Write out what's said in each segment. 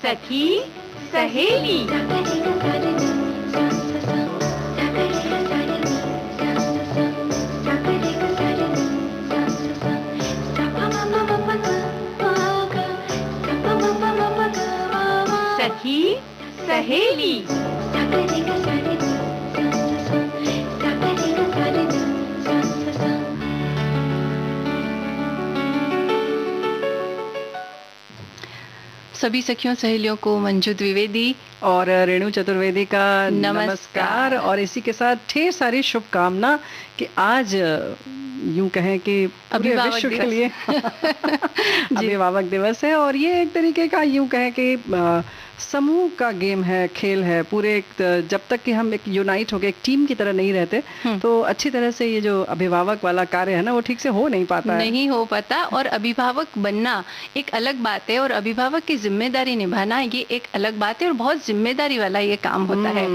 सखी सहेली। सखी सहेली। सभी सखियों सहेलियों को मंजू द्विवेदी और रेणु चतुर्वेदी का नमस्कार। और इसी के साथ ढेर सारी शुभकामना कि आज यूं कहें कि पूरे विश्व के लिए अभिभावक दिवस है। और ये एक तरीके का यूं कहें कि समूह का गेम है, खेल है। पूरे जब तक कि हम एक यूनाइट हो गए, एक टीम की तरह नहीं रहते, तो अच्छी तरह से ये जो अभिभावक वाला कार्य है ना, वो ठीक से हो नहीं पाता है। नहीं हो पाता। और अभिभावक बनना एक अलग बात है और अभिभावक की जिम्मेदारी निभाना ये एक अलग बात है और बहुत जिम्मेदारी वाला ये काम होता है।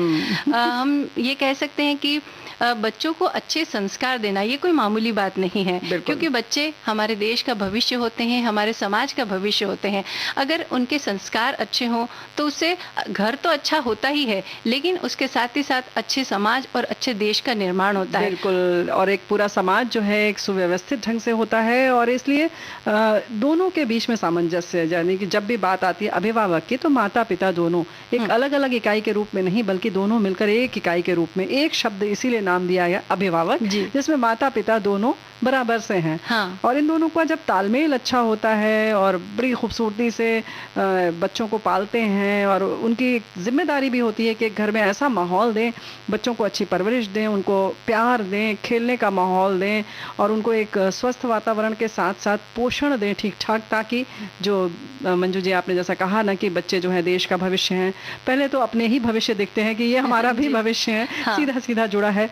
हम ये कह सकते हैं कि बच्चों को अच्छे संस्कार देना ये कोई मामूली बात नहीं है, क्योंकि बच्चे हमारे देश का भविष्य होते हैं, हमारे समाज का भविष्य होते हैं। अगर उनके संस्कार अच्छे हों तो उससे घर तो अच्छा होता ही है, लेकिन उसके साथ ही साथ अच्छे समाज और अच्छे देश का निर्माण होता है। बिल्कुल। और एक पूरा समाज जो है एक सुव्यवस्थित ढंग से होता है। और इसलिए दोनों के बीच में सामंजस्य, यानी कि जब भी बात आती है अभिभावक की, तो माता पिता दोनों एक अलग अलग इकाई के रूप में नहीं, बल्कि दोनों मिलकर एक इकाई के रूप में, एक शब्द इसीलिए नाम दिया गया अभिभावक, जिसमें माता पिता दोनों बराबर से हैं। हाँ। और इन दोनों का जब तालमेल अच्छा होता है और बड़ी खूबसूरती से बच्चों को पालते हैं, और उनकी जिम्मेदारी भी होती है कि घर में ऐसा माहौल दें, बच्चों को अच्छी परवरिश दें, उनको प्यार दें, खेलने का माहौल दें, और उनको एक स्वस्थ वातावरण के साथ साथ पोषण दें ठीक ठाक, ताकि जो मंजू जी आपने जैसा कहा ना कि बच्चे जो है देश का भविष्य हैं, पहले तो अपने ही भविष्य देखते हैं कि ये हमारा भी भविष्य है। हाँ। सीधा सीधा जुड़ा है।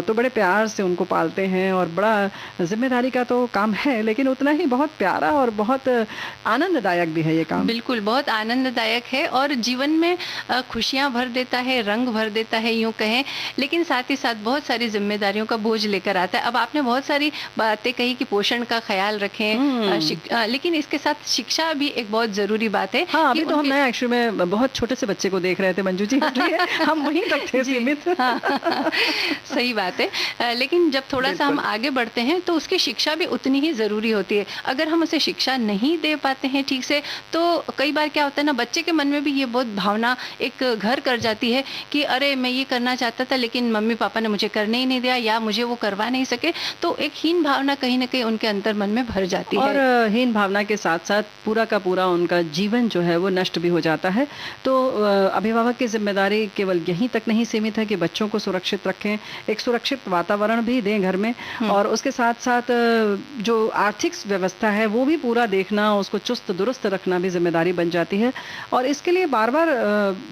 तो बड़े प्यार से उनको पालते हैं, और बड़ा जिम्मेदारी का तो काम है, लेकिन उतना ही बहुत प्यारा और बहुत आनंददायक भी है ये काम। बिल्कुल, बहुत आनंददायक है और जीवन में खुशियां भर देता है, रंग भर देता है यूं कहें, लेकिन साथ ही साथ बहुत सारी जिम्मेदारियों का बोझ लेकर आता है। अब आपने बहुत सारी बातें कही कि पोषण का ख्याल रखें, लेकिन इसके साथ शिक्षा भी एक बहुत जरूरी बात है। हाँ, अभी तो हम एक्चुअली में बहुत छोटे से बच्चे को देख रहे थे मंजू जी, हम वहीं तक थे सीमित। सही बात है। लेकिन जब थोड़ा सा हम आगे बढ़ते हैं तो उसकी शिक्षा भी उतनी ही जरूरी होती है। अगर हम उसे शिक्षा नहीं दे पाते हैं ठीक से, तो कई बार क्या होता है ना, बच्चे के मन में भी ये बहुत भावना एक घर कर जाती है कि अरे मैं ये करना चाहता था लेकिन मम्मी पापा ने मुझे करने ही नहीं दिया, या मुझे वो करवा नहीं सके। तो एक हीन भावना कहीं ना कहीं उनके अंतर मन में भर जाती है। और हीन भावना के साथ साथ पूरा का पूरा उनका जीवन जो है वो नष्ट भी हो जाता है। तो अभिभावक की जिम्मेदारी केवल यहीं तक नहीं सीमित है कि बच्चों को सुरक्षित रखें, एक सुरक्षित वातावरण भी दें घर में, और उसके साथ साथ जो आर्थिक व्यवस्था है वो भी पूरा देखना, उसको चुस्त दुरुस्त रखना भी जिम्मेदारी बन जाती है। और इसके लिए बार बार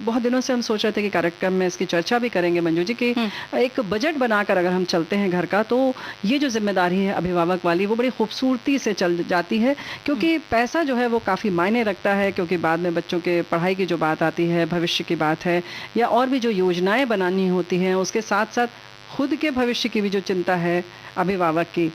बहुत दिनों से हम सोच रहे थे कि कार्यक्रम में इसकी चर्चा भी करेंगे मंजू जी, कि एक बजट बनाकर अगर हम चलते हैं घर का, तो ये जो जिम्मेदारी है अभिभावक वाली वो बड़ी खूबसूरती से चल जाती है। क्योंकि पैसा जो है वो काफ़ी मायने रखता है, क्योंकि बाद में बच्चों के पढ़ाई की जो बात आती है, भविष्य की बात है, या और भी जो योजनाएं बनानी होती हैं, उसके साथ साथ खुद के भविष्य की भी जो चिंता है अभिभावक की,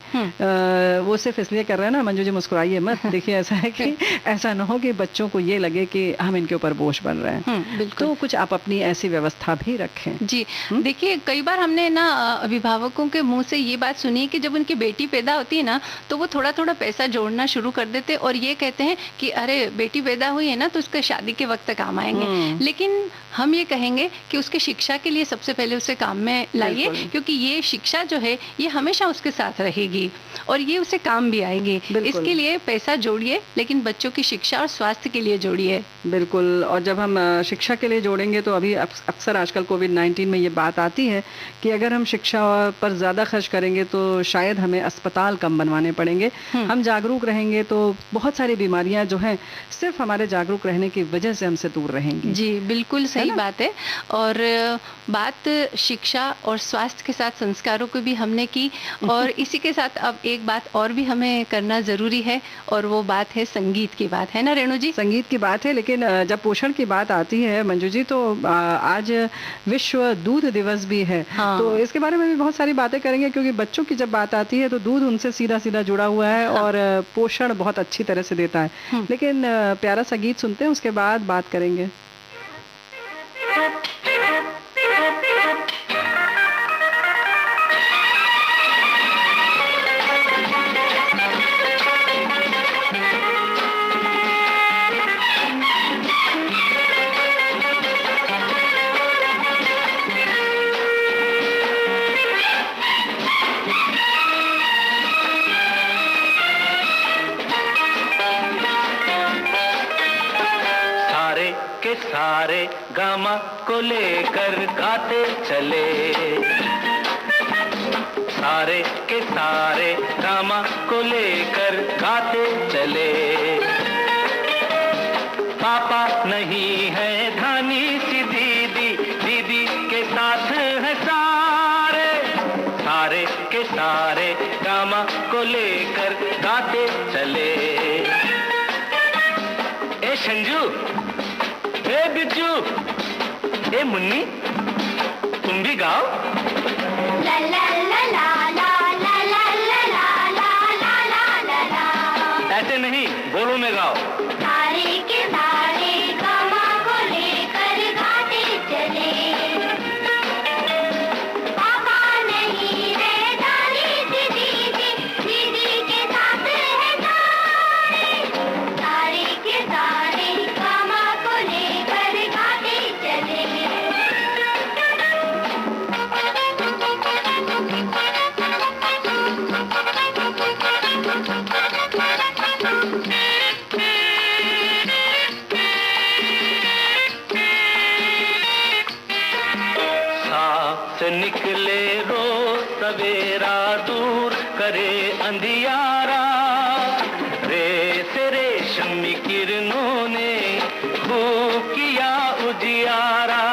वो सिर्फ इसलिए कर रहे हैं ना मंजू जी, मुस्कुराइए मत। देखिए ऐसा है कि ऐसा ना हो कि बच्चों को ये लगे कि हम इनके ऊपर बोझ बन रहे हैं। तो कुछ आप अपनी ऐसी व्यवस्था भी रखें। जी देखिए, कई बार हमने ना अभिभावकों के मुंह से ये बात सुनी है कि जब उनकी बेटी पैदा होती है ना, तो वो थोड़ा थोड़ा पैसा जोड़ना शुरू कर देते और ये कहते हैं कि अरे बेटी पैदा हुई है ना तो उसके शादी के वक्त काम आएंगे। लेकिन हम ये कहेंगे कि उसके शिक्षा के लिए सबसे पहले उसे काम में लाइए, क्योंकि ये शिक्षा जो है ये हमेशा उसके साथ रहेगी और ये उसे काम भी आएगी। इसके लिए पैसा जोड़िए, लेकिन बच्चों की शिक्षा और स्वास्थ्य के लिए जोड़िए। बिल्कुल। और जब हम शिक्षा के लिए जोड़ेंगे तो अभी अक्सर आजकल कोविड-19 में ये बात आती है कि अगर हम शिक्षा पर ज़्यादा खर्च करेंगे तो शायद हमें अस्पताल कम बनवाने पड़ेंगे। हम जागरूक रहेंगे तो बहुत सारी बीमारियां जो हैं सिर्फ हमारे जागरूक रहने की वजह से हमसे दूर रहेंगी। जी बिल्कुल सही बात है। और बात शिक्षा और स्वास्थ्य के साथ संस्कारों की भी हमने की, और इसी के साथ अब एक बात और भी हमें करना ज़रूरी है, और वो बात है संगीत की बात, है ना रेणु जी? संगीत की बात है, लेकिन जब पोषण की बात आती है मंजू जी, तो आज विश्व दूध दिवस भी है। हाँ। तो इसके बारे में भी बहुत सारी बातें करेंगे, क्योंकि बच्चों की जब बात आती है तो दूध उनसे सीधा सीधा जुड़ा हुआ है। हाँ। और पोषण बहुत अच्छी तरह से देता है। लेकिन प्यारा सा गीत सुनते हैं, उसके बाद बात करेंगे। सारे गामा को लेकर गाते चले, सारे के सारे गामा को लेकर गाते चले। पापा नहीं है धानी सी दीदी, दीदी के साथ है सारे, सारे के सारे गामा को लेकर गाते चले। ए संजू, ए बिज्जू, ए मुन्नी, तुम भी गाओ। ला ला ला ला ला ला ला ला ला ला ला ला। ऐसे नहीं, बोलो में गाओ। सारे के सारे गामा को लेकर गाते चले, पापा नहीं है दानी सी दीदी, दीदी के साथ है सारे, सारे के सारे गामा को लेकर गाते चले। से निकले रोज सवेरा, दूर करे अंधियारा, से रेशमी किरणों ने खूब किया उजियारा।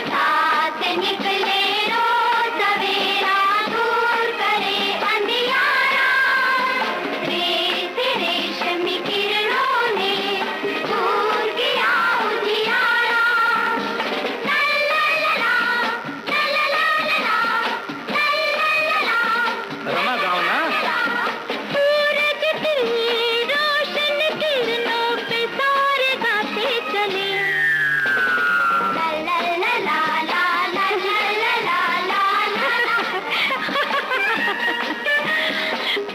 साथ निकले रोज सवेरा, दूर करे अंधियारा, रेशमी किरणों ने दूर किया उजियारा। ला ला ला ला ला ला ला ला ला। रमा गाओ ना। सूरज की रोशन किरणों पे सारे गाते चले, ला ला ला ला ला ला ला ला ला।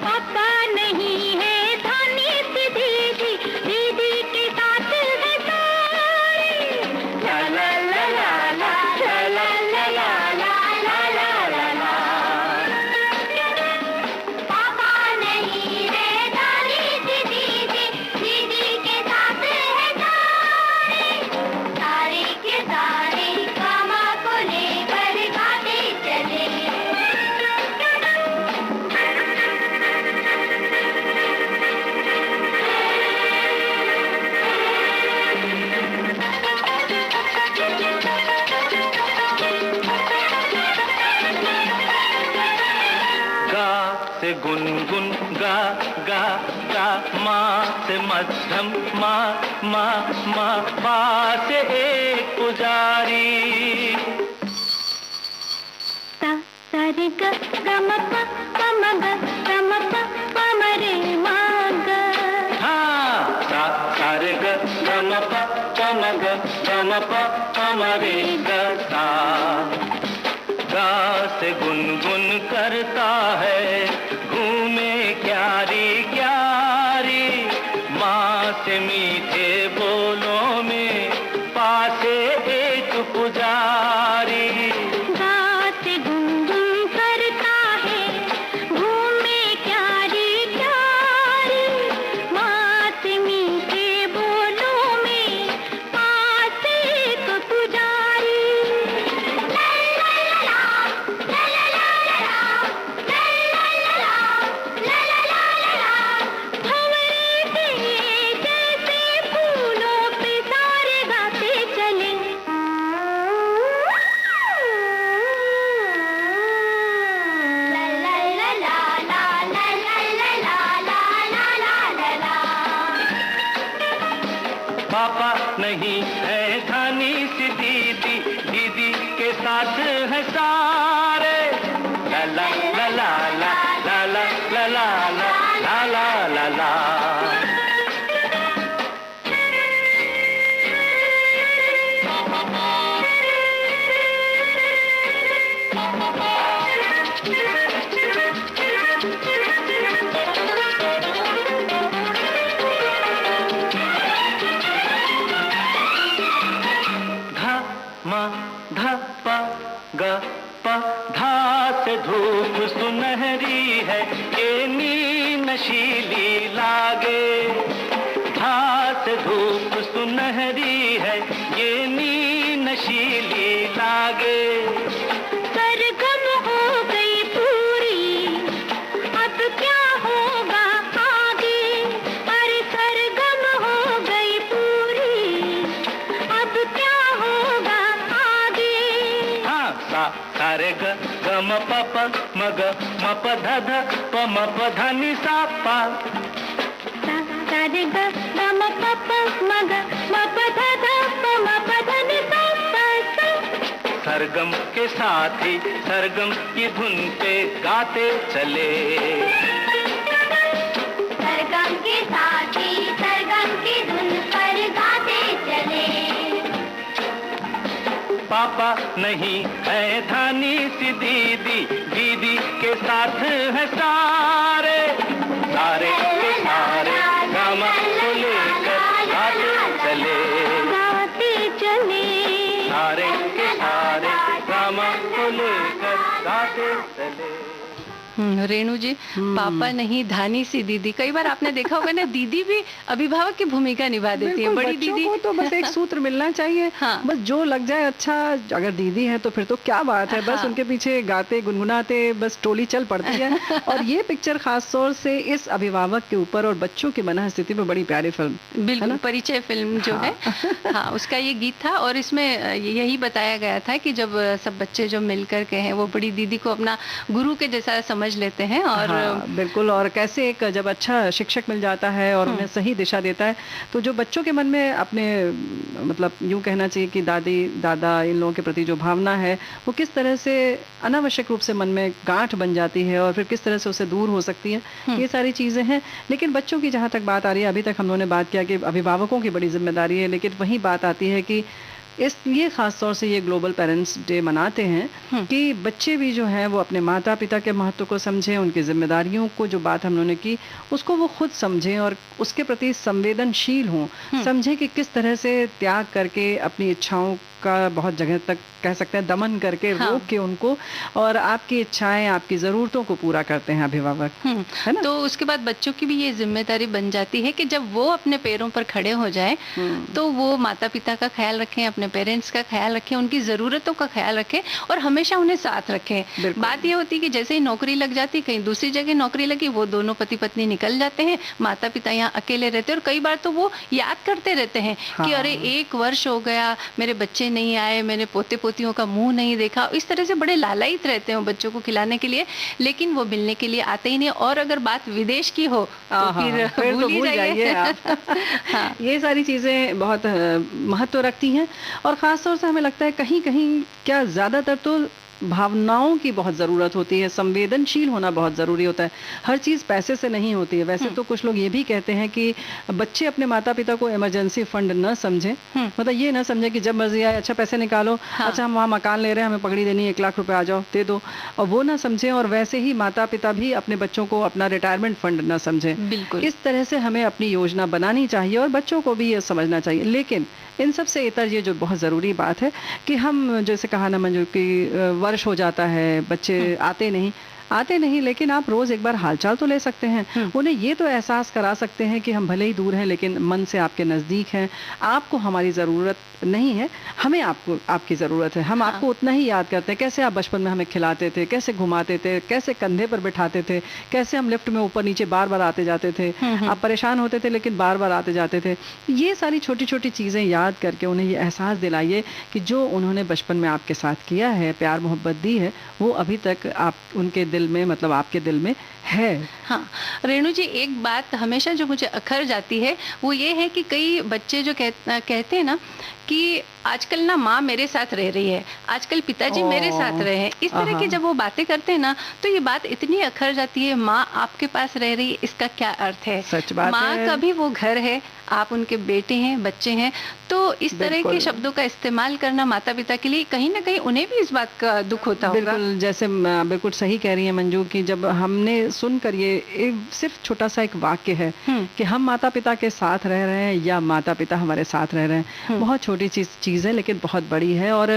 पापा नहीं है धानी सी दीदी, दीदी के साथ है सारे, ला ला ला ला ला ला ला ला ला ला। पापा नहीं है दानी सी दीदी, दीदी के साथ है सारे, सारे के सारे गामा को लेकर गाते चले। गा से गुनगुन, गा गा गा, माँ से मध्यम, माँ माँ माँ, पा से एक पुजारी। सा सा रे ग ग म प प म ग ग म प प म रे म ग। हाँ, सा सा रे ग ग म प प म ग ग म प प म रे ग सा। गा से गुनगुन करता है, घूमे क्यारी क्यारी, माँ से मीठे बोलों में पासे एक पुजारी। गात गुनगुन करता है, घूमे क्यारी क्यारी, मात मीठे बोलों में पास एक पुजारी। ला ला ला ला ला ला ला ला ला ला ला। पापा नहीं है धानी सी दीदी, दीदी के साथ है सारे। ला ला ला ला ला ला ला ला ला ला ला ला। ध प ग प धा से धूप सुनहरी है, ये नी नशीली लागे। धा से धूप सुनहरी है, ये नी नशीली लागे। सरगम हो गई पूरी, अब क्या होगा आगे। अरे सरगम हो गई पूरी, अब क्या होगा आगे। हाँ सा सा रे ग ग म प प म ग म प ध ध प म प ध नि सा पा। सा रे ग ग म प प म ग म प ध ध प म प ध नि सा पा सा। सरगम के साथ ही सरगम की धुन पे गाते चले। सरगम के साथ ही सरगम की धुन पर गाते चले। पापा नहीं है धानी सी दीदी, दीदी के साथ है सारे। सारे के सारे गामा को लेकर गाते चले। गाते चले। सारे के सारे गामा को लेकर गाते चले। रेणु जी, पापा नहीं धानी सी दीदी, कई बार आपने देखा होगा ना, दीदी भी अभिभावक की भूमिका निभा देती है। बिल्कुल, बड़ी बच्चों दीदी को तो बस एक सूत्र मिलना चाहिए। हाँ। बस जो लग जाए अच्छा। अगर दीदी है तो फिर तो क्या बात है, बस हाँ। उनके पीछे गाते गुनगुनाते बस टोली चल पड़ती है। और ये पिक्चर खास तौर से इस अभिभावक के ऊपर और बच्चों की मनः स्थिति में बड़ी प्यारी फिल्म है बिल्कुल ना? परिचय फिल्म जो है, हाँ, उसका ये गीत था। और इसमें यही बताया गया था कि जब सब बच्चे जो मिलकर के हैं वो बड़ी दीदी को अपना गुरु के जैसा समझ लेते हैं। और हाँ, बिल्कुल। और कैसे एक जब अच्छा शिक्षक मिल जाता है और उन्हें सही दिशा देता है, तो जो बच्चों के मन में अपने मतलब यूं कहना चाहिए कि दादी दादा इन लोगों के प्रति जो भावना है वो किस तरह से अनावश्यक रूप से मन में गांठ बन जाती है और फिर किस तरह से उसे दूर हो सकती है, ये सारी चीज़ें हैं। लेकिन बच्चों की जहाँ तक बात आ रही है, अभी तक हम लोगों ने बात किया कि अभिभावकों की बड़ी जिम्मेदारी है, लेकिन वही बात आती है कि इसलिए खास तौर से ये ग्लोबल पेरेंट्स डे मनाते हैं कि बच्चे भी जो हैं वो अपने माता पिता के महत्व को समझें, उनकी जिम्मेदारियों को, जो बात हम लोगों ने की उसको वो खुद समझें और उसके प्रति संवेदनशील हों। समझें कि किस तरह से त्याग करके अपनी इच्छाओं का बहुत जगह तक कह सकते हैं दमन करके रोक के उनको और आपकी इच्छाएं, आपकी ज़रूरतों को पूरा करते हैं अभिभावक, है ना? तो उसके बाद बच्चों की भी ये जिम्मेदारी बन जाती है कि जब वो अपने पैरों पर खड़े हो जाएं तो वो माता पिता का ख्याल रखें, अपने पेरेंट्स का ख्याल रखें, उनकी ज़रूरतों का ख्याल रखें और हमेशा उन्हें साथ रखें। बात ये होती है कि जैसे ही नौकरी लग जाती, कहीं दूसरी जगह नौकरी लगी, वो दोनों पति पत्नी निकल जाते हैं, माता पिता यहाँ अकेले रहते हैं। और कई बार तो वो याद करते रहते हैं कि अरे 1 वर्ष हो गया, मेरे बच्चे नहीं आए, मैंने पोते पोतियों का मुंह नहीं देखा। इस तरह से बड़े लालायित रहते हैं बच्चों को खिलाने के लिए, लेकिन वो मिलने के लिए आते ही नहीं। और अगर बात विदेश की हो तो फिर तो भूल जाइए आप। हाँ। ये सारी चीज़ें बहुत महत्व रखती हैं और ख़ास तौर से हमें लगता है कहीं कहीं क्या ज़्यादातर तो भावनाओं की बहुत ज़रूरत होती है, संवेदनशील होना बहुत ज़रूरी होता है। हर चीज़ पैसे से नहीं होती है। वैसे तो कुछ लोग ये भी कहते हैं कि बच्चे अपने माता पिता को इमरजेंसी फंड न समझें, मतलब ये ना समझें कि जब मर्जी आए अच्छा पैसे निकालो, अच्छा हम वहाँ मकान ले रहे हैं, हमें पगड़ी देनी है, 1 लाख रुपए आ जाओ दे दो, और वो ना समझें। और वैसे ही माता पिता भी अपने बच्चों को अपना रिटायरमेंट फंड न समझें। बिल्कुल इस तरह से हमें अपनी योजना बनानी चाहिए और बच्चों को भी ये समझना चाहिए। लेकिन इन सब से इतर ये जो बहुत ज़रूरी बात है कि हम जैसे कहा ना मंजू कि वर्ष हो जाता है, बच्चे आते नहीं, लेकिन आप रोज़ एक बार हालचाल तो ले सकते हैं। उन्हें ये तो एहसास करा सकते हैं कि हम भले ही दूर हैं लेकिन मन से आपके नज़दीक हैं, आपको हमारी ज़रूरत नहीं है, हमें आपकी ज़रूरत है। हम आपको उतना ही याद करते हैं, कैसे आप बचपन में हमें खिलाते थे, कैसे घुमाते थे, कैसे कंधे पर बिठाते थे, कैसे हम लिफ्ट में ऊपर नीचे बार बार आते जाते थे, आप परेशान होते थे लेकिन बार बार आते जाते थे। ये सारी छोटी छोटी चीज़ें याद करके उन्हें ये एहसास दिलाइए कि जो उन्होंने बचपन में आपके साथ किया है, प्यार मोहब्बत दी है, वो अभी तक आप उनके दिल दिल में, मतलब आपके दिल में है। हाँ, रेणु जी, एक बात हमेशा जो मुझे अखर जाती है वो ये है कि कई बच्चे जो कहते हैं ना कि आजकल ना माँ मेरे साथ रह रही है, आजकल पिताजी मेरे साथ रहे हैं, इस तरह की जब वो बातें करते हैं ना तो ये बात इतनी अखर जाती है, माँ आपके पास रह रही है, इसका क्या अर्थ है? सच बात माँ है। का भी वो घर है, आप उनके बेटे हैं, बच्चे हैं, तो इस तरह बिल्कुल। के शब्दों का इस्तेमाल करना माता पिता के लिए कहीं ना कहीं उन्हें भी इस बात का दुख होता होगा। बिल्कुल, जैसे बिल्कुल सही कह रही है मंजू कि जब हमने सुनकर ये सिर्फ छोटा सा एक वाक्य है कि हम माता पिता के साथ रह रहे हैं या माता पिता हमारे साथ रह रहे हैं, बहुत छोटी चीज़ है लेकिन बहुत बड़ी है। और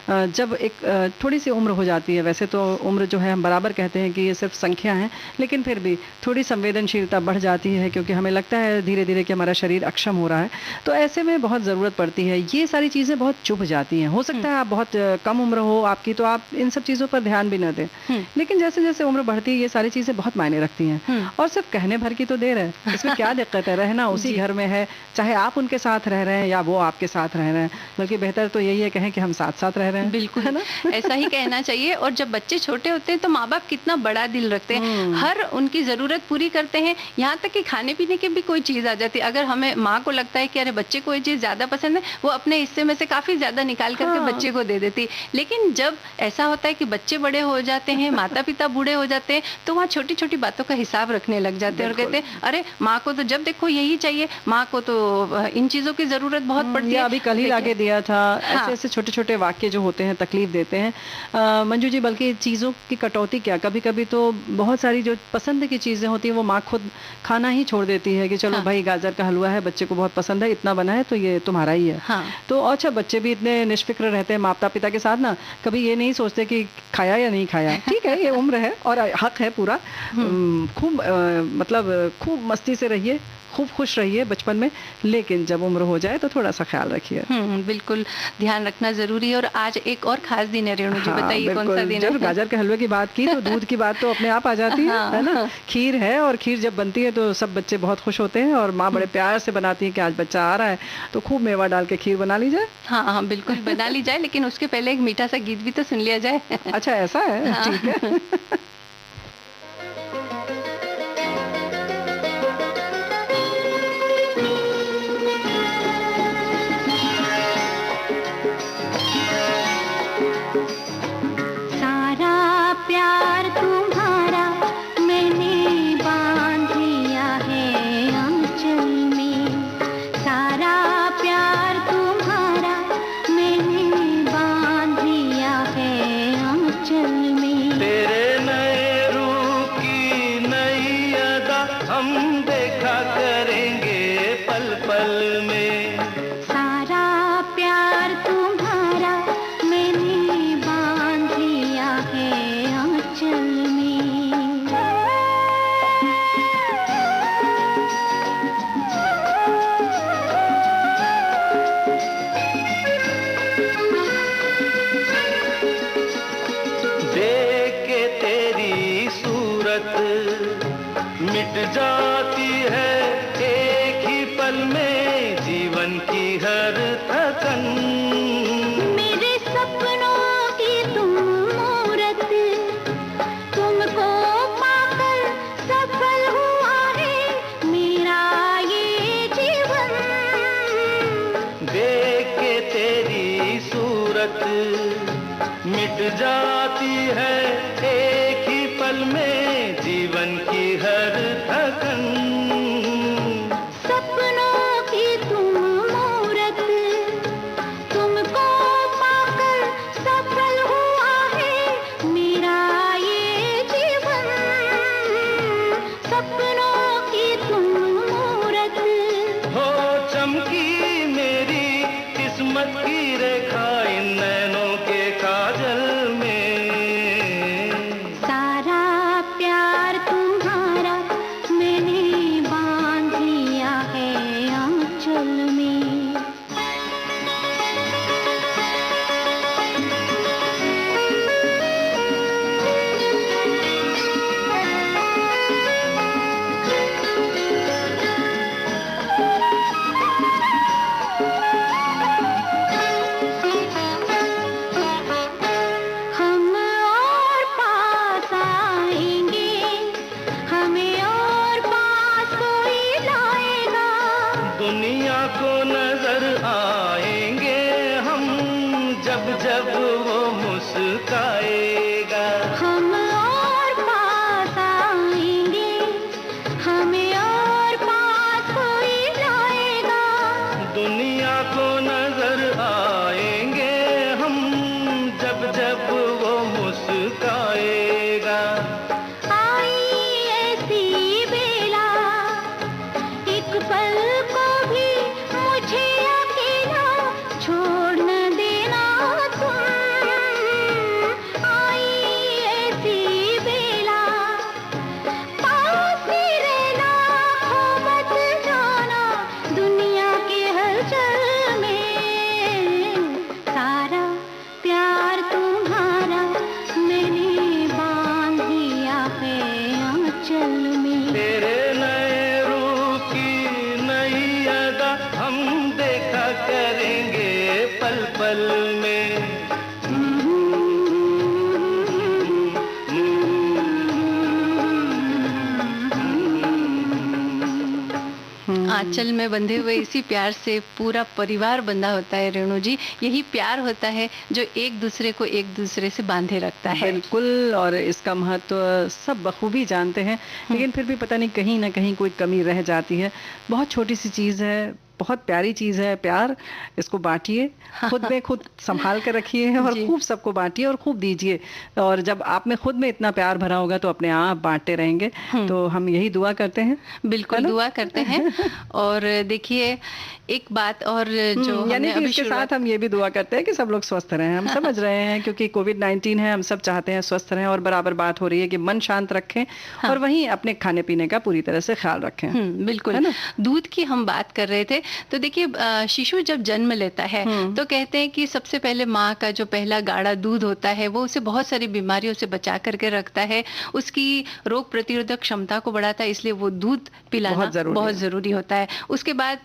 जब एक थोड़ी सी उम्र हो जाती है, वैसे तो उम्र जो है हम बराबर कहते हैं कि ये सिर्फ संख्या है, लेकिन फिर भी थोड़ी संवेदनशीलता बढ़ जाती है क्योंकि हमें लगता है धीरे धीरे कि हमारा शरीर अक्षम हो रहा है, तो ऐसे में बहुत ज़रूरत पड़ती है। ये सारी चीज़ें बहुत चुभ जाती हैं। हो सकता है आप बहुत कम उम्र हो आपकी, तो आप इन सब चीज़ों पर ध्यान भी न दें, लेकिन जैसे जैसे उम्र बढ़ती है ये सारी चीज़ें बहुत मायने रखती हैं। और सिर्फ कहने भर की तो देर है, इसमें क्या दिक्कत है? रहना उसी घर में है, चाहे आप उनके साथ रह रहे हैं या वो आपके साथ रह रहे हैं, बल्कि बेहतर तो यही है कहें कि हम साथ साथ रह रहे हैं। बिल्कुल, है ना? ऐसा ही कहना चाहिए। और जब बच्चे छोटे होते हैं तो माँ बाप कितना बड़ा दिल रखते हैं, हर उनकी ज़रूरत पूरी करते हैं, यहाँ तक कि खाने पीने की भी कोई चीज़ आ जाती है, अगर हमें माँ को लगता है कि अरे बच्चे को ये चीज़ ज़्यादा पसंद है, वो अपने हिस्से में से काफ़ी ज़्यादा निकाल करके बच्चे को दे देती। लेकिन जब ऐसा होता है कि बच्चे बड़े हो जाते हैं, माता पिता बूढ़े हो जाते हैं, तो वहाँ छोटी छोटी बातों का हिसाब रखने लग जाते हैं और कहते हैं अरे माँ को तो जब देखो यही चाहिए, माँ को तो इन चीज़ों की ज़रूरत बहुत पड़ती है। अभी कल ही लाके दिया था। ऐसे ऐसे छोटे छोटे वाक्य जो होते हैं तकलीफ देते हैं मंजू जी। बल्कि चीज़ों की कटौती क्या, कभी कभी तो बहुत सारी जो पसंद की चीज़ें होती हैं वो माँ खुद खाना ही छोड़ देती है कि चलो भाई गाजर का हलवा है, बच्चे को बहुत पसंद है, इतना बना है तो ये तुम्हारा ही है। तो अच्छा, बच्चे भी इतने निष्फिक्र रहते हैं माता पिता के साथ ना, कभी ये नहीं सोचते कि खाया या नहीं खाया। ठीक है, ये उम्र है और हक है पूरा, खूब मतलब खूब मस्ती से रहिए, खूब खुश रहिए बचपन में, लेकिन जब उम्र हो जाए तो थोड़ा सा ख्याल रखिए। बिल्कुल, ध्यान रखना जरूरी है। और आज एक और खास दिन है रेणु जी, बताइए कौन सा दिन है? जब गाजर के हलवे की बात की तो दूध की बात तो अपने आप आ जाती है ना? खीर है, और खीर जब बनती है तो सब बच्चे बहुत खुश होते हैं और माँ बड़े प्यार से बनाती है कि आज बच्चा आ रहा है तो खूब मेवा डाल के खीर बना ली जाए। हाँ हाँ, बिल्कुल बना ली जाए, लेकिन उसके पहले एक मीठा सा गीत भी तो सुन लिया जाए। अच्छा, ऐसा है? ठीक है। मिट जाती है एक ही पल में जीवन की हर थकन। मेरे सपनों की तुम मूरत, तुमको पाकर सफल हुआ है मेरा ये जीवन। देख के तेरी सूरत मिट जाती है एक ही पल में जीवन की हर थकन। सपनों की तुम मूरत, तुमको पाकर सफल हुआ है मेरा ये जीवन। सपनों की तुम मूरत हो चमकी मेरी किस्मत की रेखा इन नैनों के काजल में। सारा प्यार तुम्हारा मैंने जब जब वो मुस्काएगा। हम और पास आएंगे, हमें और पास कोई लाएगा। दुनिया को नजर आएंगे हम जब जब वो मुस्काएगा। आई ऐसी बेला, एक पल को भी मुझे अकेला छोड़ न देना तुम। आई ऐसी बेला, पास ही रहना, खो मत जाना दुनिया के हलचल में। सारा प्यार तुम्हारा मैंने बांध दिया है आंचल में। तेरे नए रूप की नई अदा हम देखा करेंगे पल पल में। आंचल में बंधे हुए इसी प्यार से पूरा परिवार बंधा होता है रेणु जी। यही प्यार होता है जो एक दूसरे को एक दूसरे से बांधे रखता है। बिल्कुल, और इसका महत्व सब बखूबी जानते हैं, लेकिन फिर भी पता नहीं कहीं ना कहीं कोई कमी रह जाती है। बहुत छोटी सी चीज़ है, बहुत प्यारी चीज़ है प्यार। इसको बांटिए, खुद में खुद संभाल कर रखिए और जी। खूब सबको बांटिए और खूब दीजिए। और जब आप में खुद में इतना प्यार भरा होगा तो अपने आप बांटते रहेंगे। तो हम यही दुआ करते हैं। बिल्कुल है ना? दुआ करते हैं। और देखिए एक बात और जो यानी हमने कि अभी इसके शुरुआत- साथ हम ये भी दुआ करते हैं कि सब लोग स्वस्थ रहें। हम समझ रहे हैं क्योंकि कोविड-19 है, हम सब चाहते हैं स्वस्थ रहें, और बराबर बात हो रही है कि मन शांत रखें और वहीं अपने खाने पीने का पूरी तरह से ख्याल रखें। बिल्कुल। है ना? दूध की हम बात कर रहे थे, तो देखिए शिशु जब जन्म लेता है तो कहते हैं कि सबसे पहले माँ का जो पहला गाढ़ा दूध होता है वो उसे बहुत सारी बीमारियों से बचा करके रखता है, उसकी रोग प्रतिरोधक क्षमता को बढ़ाता है, इसलिए वो दूध पिलाना बहुत जरूरी होता है। उसके बाद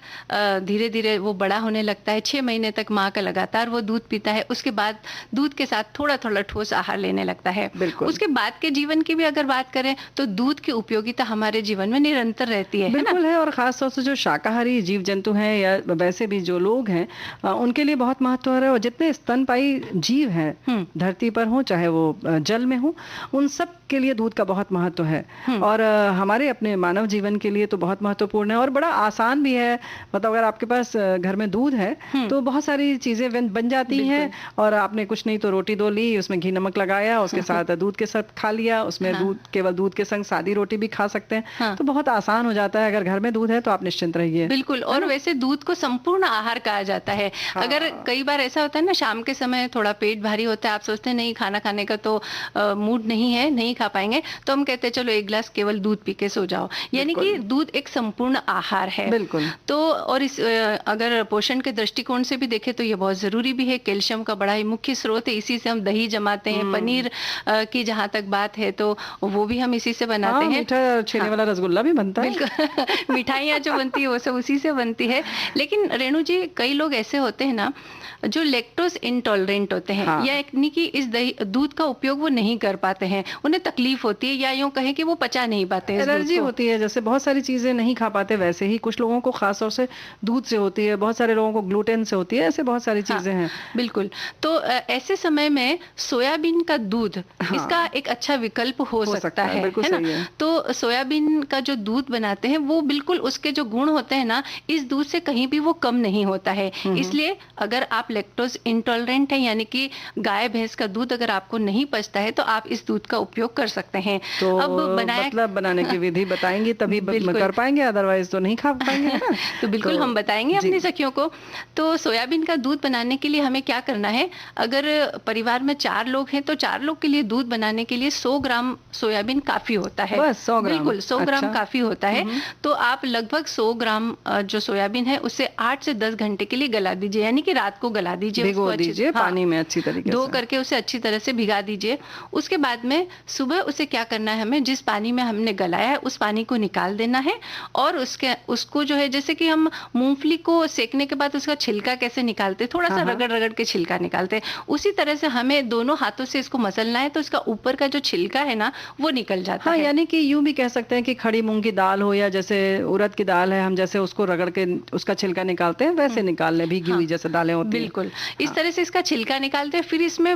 धीरे धीरे वो बड़ा होने लगता है, 6 महीने तक माँ का लगातार वो दूध पीता है। उसके बाद दूध के साथ थोड़ा थोड़ा ठोस आहार लेने लगता है। बिल्कुल। उसके बाद के जीवन की भी अगर बात करें तो दूध की उपयोगिता हमारे जीवन में निरंतर रहती है ना? बिल्कुल है, और खास तौर से जो शाकाहारी जीव जंतु हैं या वैसे भी जो लोग हैं उनके लिए बहुत महत्व है। और जितने स्तनपायी जीव हैं धरती पर हो चाहे वो जल में हो, उन सब के लिए दूध का बहुत महत्व है। और हमारे अपने मानव जीवन के लिए तो बहुत महत्वपूर्ण है और बड़ा आसान भी है। मतलब अगर आपके पास घर में दूध है तो बहुत सारी चीजें बन जाती हैं। और आपने कुछ नहीं तो रोटी दो ली, उसमें घी नमक लगाया, उसके साथ दूध के साथ खा लिया, उसमें दूध केवल दूध के संग सादी रोटी भी खा सकते हैं। तो बहुत आसान हो जाता है। अगर घर में दूध है तो आप निश्चिंत रहिए। बिल्कुल। और वैसे दूध को संपूर्ण आहार कहा जाता है। अगर कई बार ऐसा होता है ना, शाम के समय थोड़ा पेट भारी होता है, आप सोचते हैं नहीं खाना खाने का तो मूड नहीं है, नहीं खा पाएंगे, तो हम कहते हैं चलो एक गिलास केवल दूध पी के सो जाओ। यानी कि दूध एक संपूर्ण आहार है। बिल्कुल। तो और इस अगर पोषण के दृष्टिकोण से भी देखें तो ये बहुत जरूरी भी है। कैल्शियम का बड़ा ही मुख्य स्रोत है, इसी से हम दही जमाते हैं। पनीर की जहां तक बात है तो वो भी हम इसी से बनाते हैं। मीठा छेने वाला रसगुल्ला भी बनता है। बिल्कुल। मिठाइयाँ जो बनती है वो सब उसी से बनती है। लेकिन रेणु जी कई लोग ऐसे होते हैं ना जो लैक्टोज इंटॉलरेंट होते हैं, या यानी कि इस दूध का उपयोग वो नहीं कर पाते हैं, उन्हें तकलीफ होती है, या यूं कहें कि वो पचा नहीं पाते हैं। एलर्जी होती है, जैसे बहुत सारी चीजें नहीं खा पाते, वैसे ही कुछ लोगों को खास तौर से दूध से होती है, बहुत सारे लोगों को ग्लूटेन से होती है, ऐसे बहुत सारी चीजें हैं। बिल्कुल। तो ऐसे समय में सोयाबीन का दूध इसका एक अच्छा विकल्प हो सकता है, है ना? तो सोयाबीन का जो दूध बनाते हैं वो बिल्कुल उसके जो गुण होते हैं ना, इस दूध से कहीं भी वो कम नहीं होता है। इसलिए अगर आप लैक्टोज इंटॉलरेंट है, यानी कि गाय भैंस का दूध अगर आपको नहीं पचता है तो आप इस दूध का उपयोग कर सकते हैं। तो अब मतलब बनाने की विधि बताएंगी तभी कर पाएंगे, अदरवाइज तो नहीं खा पाएंगे ना? तो बिल्कुल हम बताएंगे अपनी सखियों को। तो सोयाबीन का दूध बनाने के लिए हमें क्या करना है, अगर परिवार में 4 लोग हैं तो 4 लोग के लिए दूध बनाने के लिए 100 ग्राम सोयाबीन काफी होता है। बस 100 ग्राम? बिल्कुल 100 ग्राम काफी होता है। तो आप लगभग 100 ग्राम जो सोयाबीन है उसे 8 से 10 घंटे के लिए गला दीजिए, यानी कि रात को गला दीजिए, भिगो दीजिए पानी में अच्छी तरीके से, धो करके उसे अच्छी तरह से भिगा दीजिए। उसके बाद में सुबह उसे क्या करना है, हमें जिस पानी में हमने गलाया है उस पानी को निकाल देना है, और उसको जो है, जैसे कि हम मूंगफली को सेकने के बाद उसका छिलका कैसे निकालते हैं, थोड़ा सा रगड़ रगड़ के छिलका निकालते हैं, उसी तरह से हमें दोनों हाथों से इसको मसलना है, तो इसका ऊपर का जो छिलका है ना वो निकल जाता हाँ, है। यानी कि यूं भी कह सकते हैं कि खड़ी मूंग की दाल हो या जैसे उड़द की दाल है, हम जैसे उसको रगड़ के उसका छिलका निकालते हैं वैसे निकाल लें, भीगी हुई जैसे दालें होती हैं। बिल्कुल इस तरह से इसका छिलका निकालते हैं, फिर इसमें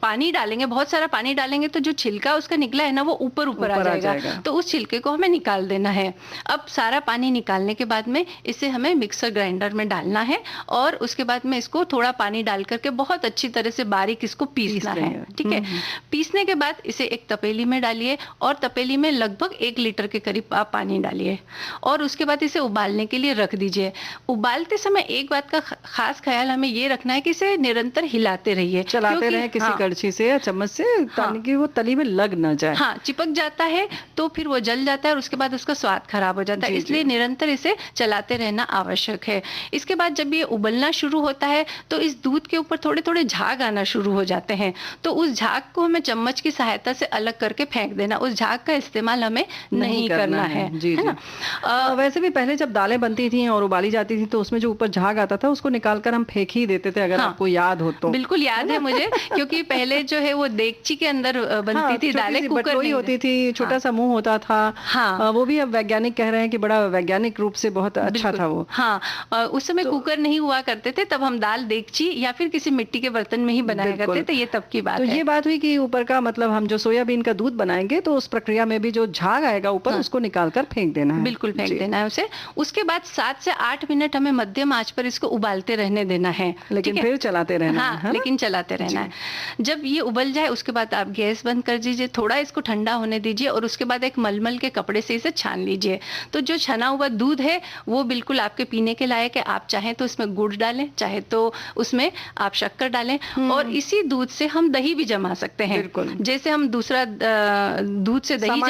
पानी डालेंगे, बहुत सारा पानी डालेंगे, तो जो छिलका उसका निकला है ना वो ऊपर ऊपर आ जाएगा, तो उस छिलके को हमें निकाल देना है। अब सारा पानी निकालने के बाद में इसे हमें मिक्सर ग्राइंडर में डालना है, और उसके बाद में इसको थोड़ा पानी डाल करके बहुत अच्छी तरह से बारीक इसको पीसना है, ठीक है। पीसने के बाद इसे एक तपेली में डालिए, और तपेली में लगभग 1 लीटर के करीब आप पानी डालिए, और उसके बाद इसे उबालने के लिए रख दीजिए। उबालते समय एक बात का खास ख्याल हमें ये रखना है कि इसे निरंतर हिलाते रहिए, चलाते रहे किसी कड़छी से या चम्मच से, ताकि वो तली में लग ना जाए। हाँ, चिपक जाता है तो फिर वो जल जाता है और उसके बाद उसका स्वाद खराब हो जाता है, इसलिए निरंतर इसे चलाते रहना आवश्यक है। इसके बाद जब ये उबलना शुरू होता है तो इस दूध के ऊपर थोड़े थोड़े झाग आना शुरू हो जाते हैं, तो उस झाग को हमें चम्मच की सहायता से अलग करके फेंक देना, उस झाग का इस्तेमाल हमें नहीं करना है, है ना। वैसे भी पहले जब दालें बनती थी और उबाली जाती थी तो उसमें जो ऊपर झाग आता था उसको निकालकर हम फेंक ही देते थे, अगर आपको याद हो तो। बिल्कुल याद है मुझे, क्योंकि पहले जो है वो देगची के अंदर बनती थी दालें, कुकर नहीं होती थी, छोटा सा मुंह होता था। हाँ, वो भी अब वैज्ञानिक कह रहे हैं कि बड़ा वैज्ञानिक रूप से बहुत अच्छा था वो। हाँ, उस समय कुकर नहीं हुआ करते थे, तब हम दाल देगची या फिर किसी मिट्टी के बर्तन में ही बनाया करते थे, ये तब की बात है। तो ये बात हुई कि ऊपर का मतलब हम जो सोयाबीन का दूध बनाएंगे तो उस प्रक्रिया में भी जो झाग आएगा ऊपर उसको निकाल कर फेंक देना है। बिल्कुल फेंक देना है उसे। उसके बाद 7 से 8 मिनट हमें मध्यम आंच पर इसको उबालते रहने देना है, लेकिन फिर चलाते रहना है। हाँ, लेकिन चलाते रहना है। जब ये उबल जाए उसके बाद आप गैस बंद कर दीजिए, थोड़ा इसको ठंडा होने दीजिए, और उसके बाद एक मलमल के कपड़े से इसे छान लीजिए। तो जो छना हुआ दूध है वो बिल्कुल आपके पीने के लायक है। आप चाहें तो उसमें गुड़ डालें, चाहे तो उसमें आप शक्कर डालें, और इसी दूध से हम दही भी जमा सकते हैं। जैसे हम दूसरा दूध से दही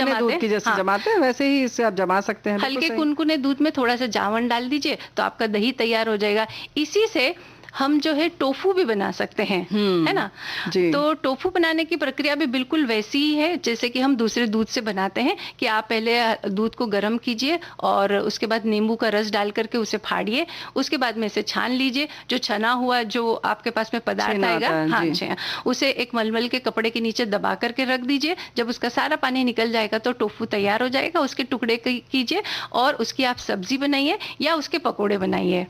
जमाते हैं वैसे ही इससे आप जमा सकते हैं। हल्के कुनकुने दूध में थोड़ा सा जावन डाल दीजिए तो आपका दही तैयार हो जाएगा। इसी से हम जो है टोफू भी बना सकते हैं, है ना। तो टोफू बनाने की प्रक्रिया भी बिल्कुल वैसी ही है जैसे कि हम दूसरे दूध से बनाते हैं, कि आप पहले दूध को गर्म कीजिए और उसके बाद नींबू का रस डाल करके उसे फाड़िए, उसके बाद में इसे छान लीजिए। जो छना हुआ जो आपके पास में पदार्थ आएगा, हाँ, उसे एक मलमल के कपड़े के नीचे दबा करके रख दीजिए। जब उसका सारा पानी निकल जाएगा तो टोफू तैयार हो जाएगा। उसके टुकड़े कीजिए और उसकी आप सब्जी बनाइए या उसके पकोड़े बनाइए।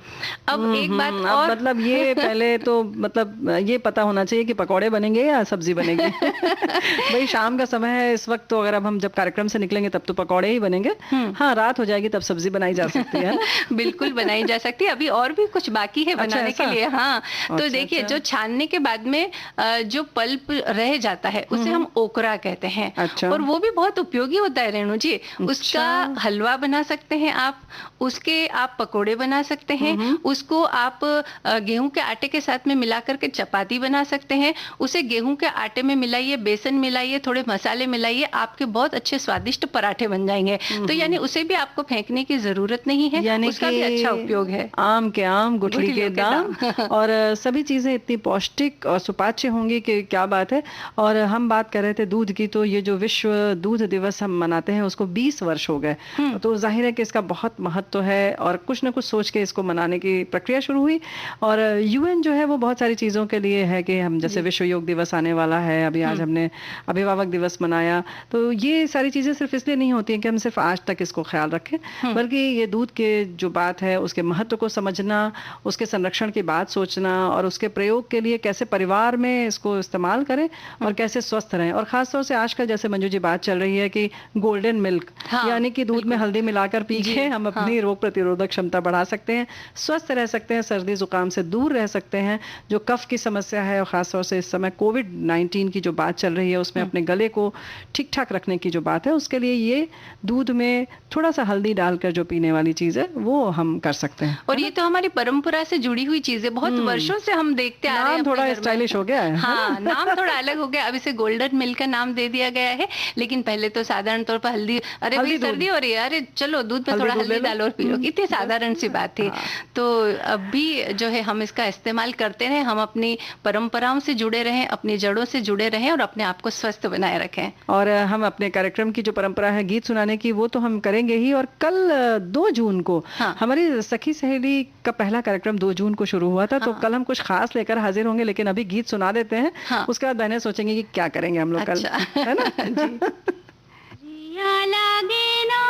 अब एक बात और, मतलब ये पहले तो मतलब ये पता होना चाहिए कि पकौड़े बनेंगे या सब्जी बनेगी। भाई शाम का समय है इस वक्त, तो अगर अब हम जब कार्यक्रम से निकलेंगे तब तो पकौड़े ही बनेंगे। हाँ, रात हो जाएगी तब सब्जी बनाई जा सकती है। बिल्कुल बनाई जा सकती है। अभी और भी कुछ बाकी है बनाने के लिए। हाँ, तो देखिए, जो छानने के बाद में जो पल्प रह जाता है उसे हम ओकरा कहते हैं। और वो भी बहुत उपयोगी होता है रेणु जी। उसका हलवा बना सकते हैं आप, उसके आप पकौड़े बना सकते हैं, उसको आप गेहूं के आटे के साथ में मिला करके चपाती बना सकते हैं। उसे गेहूं के आटे में मिलाइए, बेसन मिलाइए, थोड़े मसाले मिलाइए, आपके बहुत अच्छे स्वादिष्ट पराठे बन जाएंगे। तो यानी उसे भी आपको फेंकने की जरूरत नहीं है, उसका भी अच्छा उपयोग है। आम के आम, गुठली के दाम। और सभी चीजें इतनी पौष्टिक और सुपाच्य होंगी कि क्या बात है। और हम बात कर रहे थे दूध की, तो ये जो विश्व दूध दिवस हम मनाते हैं उसको 20 वर्ष हो गए, तो जाहिर है कि इसका बहुत महत्व है और कुछ ना कुछ सोच के इसको मनाने की प्रक्रिया शुरू हुई। और यूएन जो है वो बहुत सारी चीज़ों के लिए है कि हम जैसे विश्व योग दिवस आने वाला है, अभी आज हमने अभिभावक दिवस मनाया, तो ये सारी चीज़ें सिर्फ इसलिए नहीं होती हैं कि हम सिर्फ आज तक इसको ख्याल रखें, बल्कि ये दूध के जो बात है उसके महत्व को समझना, उसके संरक्षण की बात सोचना और उसके प्रयोग के लिए कैसे परिवार में इसको इस्तेमाल करें और कैसे स्वस्थ रहें। और ख़ासतौर से आजकल जैसे मंजू जी बात चल रही है कि गोल्डन मिल्क, यानी कि दूध में हल्दी मिलाकर पी के हम अपनी रोग प्रतिरोधक क्षमता बढ़ा सकते हैं, स्वस्थ रह सकते हैं, सर्दी जुकाम से दूर रह सकते हैं। जो कफ की समस्या है और खासतौर से इस समय कोविड-19 की जो बात चल रही है उसमें अपने गले को ठीक ठाक रखने की जो बात है, उसके लिए ये दूध में थोड़ा सा हल्दी डालकर जो पीने वाली चीज है वो हम कर सकते हैं। और ये तो हमारी परंपरा से जुड़ी हुई चीज है, बहुत वर्षों से हम देखते आ रहे हैं। थोड़ा स्टाइलिश हो गया है। हाँ, नाम थोड़ा अलग हो गया, अब इसे गोल्डन मिल्क का नाम दे दिया गया है, लेकिन पहले तो साधारण तौर पर हल्दी, अरे भाई सर्दी हो रही है, अरे चलो दूध में थोड़ा हल्दी डालो और पी लो, इतनी साधारण सी बात थी। तो अब भी जो है हम इसका इस्तेमाल करते रहें, हम अपनी परंपराओं से जुड़े रहें, अपनी जड़ों से जुड़े रहें और अपने आप को स्वस्थ बनाए रखें। और हम अपने कार्यक्रम की जो परंपरा है गीत सुनाने की, वो तो हम करेंगे ही। और कल 2 जून को हाँ। हमारी सखी सहेली का पहला कार्यक्रम 2 जून को शुरू हुआ था। तो हाँ। कल हम कुछ खास लेकर हाजिर होंगे, लेकिन अभी गीत सुना देते हैं। हाँ। उसके बाद बहनें सोचेंगी कि क्या करेंगे हम लोग कल, अच्छा। है ना? जी। जिया लागे ना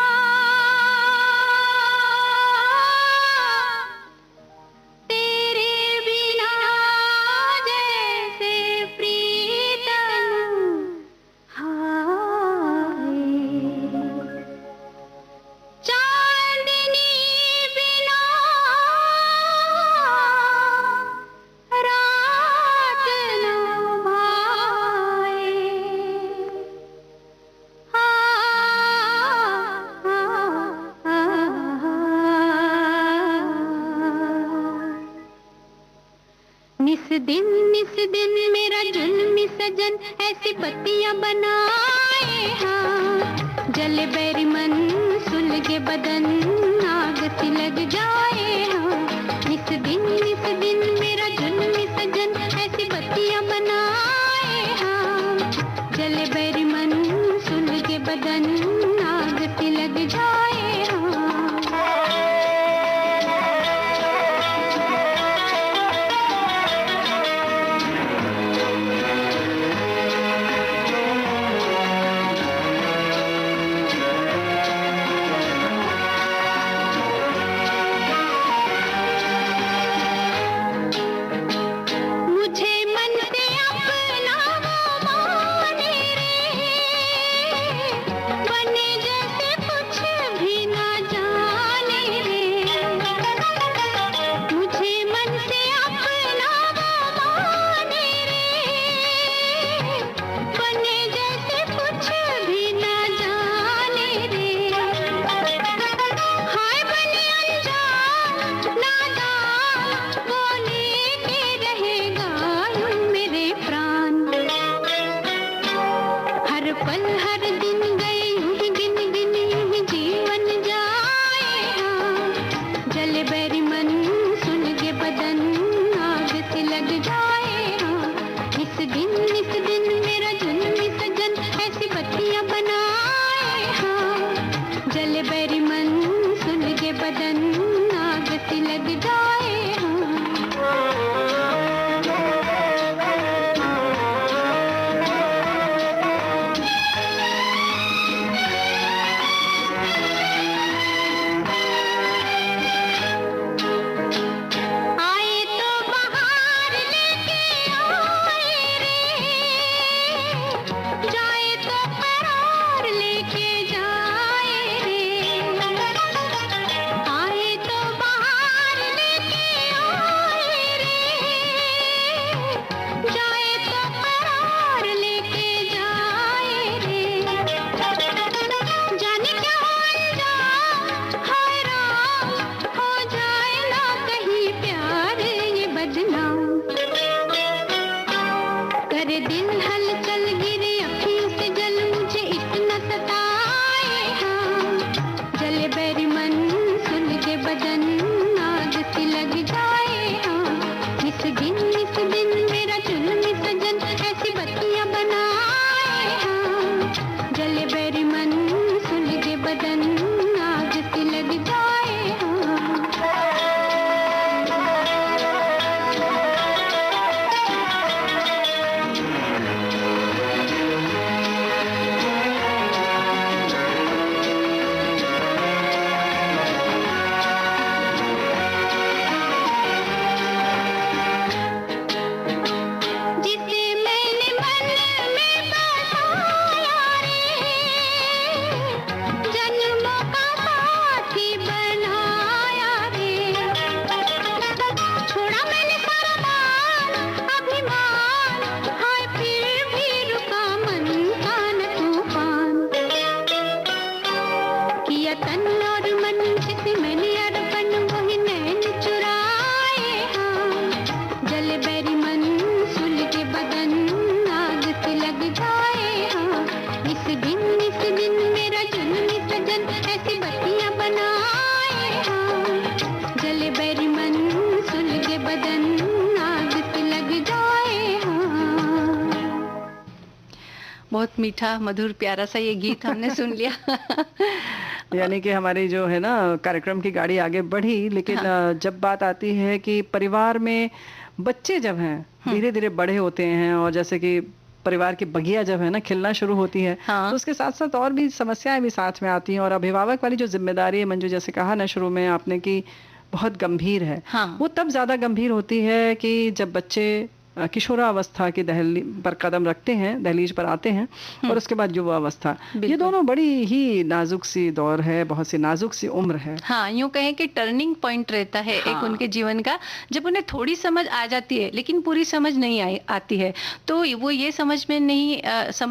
तेरे बिना जैसे प्रीतम हाय, चांदनी बिना रात न भाए। निस दिन मेरा जुल्मी सजन ऐसी बत्तियां बनाए, हाँ जले बैरी मन सुलगे बदन आग सी लग जाए, हाँ निस दिन मेरा जुल्मी सजन ऐसी बत्तियां बनाए, हाँ जले बैरी मन सुलगे बदन आग सी लग जाए, हाँ। मुझे मन से अपना वो माने रे, बने जैसे कुछ भी ना जाने रे। मुझे मन से अपना वो माने रे, बने जैसे कुछ भी ना जाने रे। हाय बने अनजान नादान वो लेके रहेगा मेरे प्राण। हर पल हर दिन गए यूं ही गिन गिन यूं ही जीवन जाए, हाँ जले बैरी मन सुन के बदन आग से लग जाए, हाँ इस दिन मेरा जुल्मी सजन ऐसी बत्तियां बनाए, हाँ जले बैरी मन सुन के बदन आग से लग जाए, हाँ। आए तो बाहर लेके आए रे, जाए तो करार लेके जाए रे। आए तो बाहर लेके आए रे, जाए तो करार लेके जाए रे। जाने क्या हो अंजाम हाय राम, हो जाए ना कहीं प्यार ये बदनाम। करे दिल हलचल गिरे अखियों से जल मुझे इतना सताए, हाँ जले बैरी मन सुन के बदन आग सी लग जाए, हाँ इस दिन मेरा जुल्मी सजन ऐसी बत्तियां बनाए, हाँ जले बैरी मन सुन के बदन आग सी लग जाए, हाँ। बहुत मीठा मधुर प्यारा सा ये गीत हमने सुन लिया। यानी कि हमारी जो है ना कार्यक्रम की गाड़ी आगे बढ़ी, लेकिन जब बात आती है कि परिवार में बच्चे जब हैं धीरे धीरे बड़े होते हैं, और जैसे कि परिवार की बगिया जब है ना खिलना शुरू होती है, हाँ। तो उसके साथ साथ और भी समस्याएं भी साथ में आती हैं। और अभिभावक वाली जो जिम्मेदारी है मंजू, जैसे कहा ना शुरू में आपने कि बहुत गंभीर है, हाँ। वो तब ज्यादा गंभीर होती है कि जब बच्चे किशोरावस्था की दहली पर कदम रखते हैं, दहलीज पर आते हैं, और उसके बाद युवावस्था। ये दोनों बड़ी ही नाजुक सी दौर है, बहुत सी नाजुक सी उम्र है। हाँ, यूं कहें कि टर्निंग पॉइंट रहता है एक उनके जीवन का, जब उन्हें थोड़ी समझ आ जाती है लेकिन पूरी समझ नहीं आती है, तो वो ये समझ